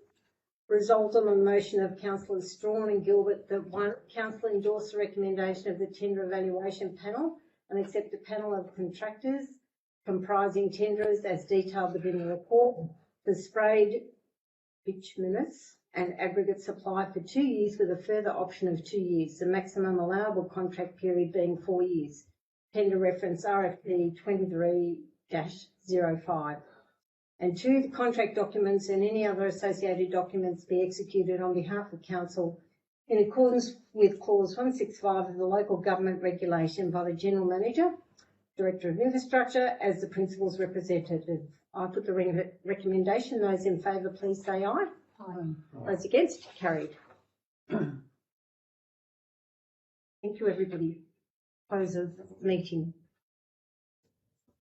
Result on the motion of Councillors Strawn and Gilbert that one, Council endorse the recommendation of the tender evaluation panel and accept a panel of contractors comprising tenderers as detailed within the report, the sprayed bituminous and aggregate supply for 2 years with a further option of 2 years, the maximum allowable contract period being 4 years. Tender reference RFP 23/05. And 2, the contract documents and any other associated documents be executed on behalf of Council in accordance with clause 165 of the local government regulation by the General Manager, Director of Infrastructure as the principal's representative. I put the recommendation. Those in favour, please say aye. Aye. Those against, carried. Thank you, everybody. Close of meeting.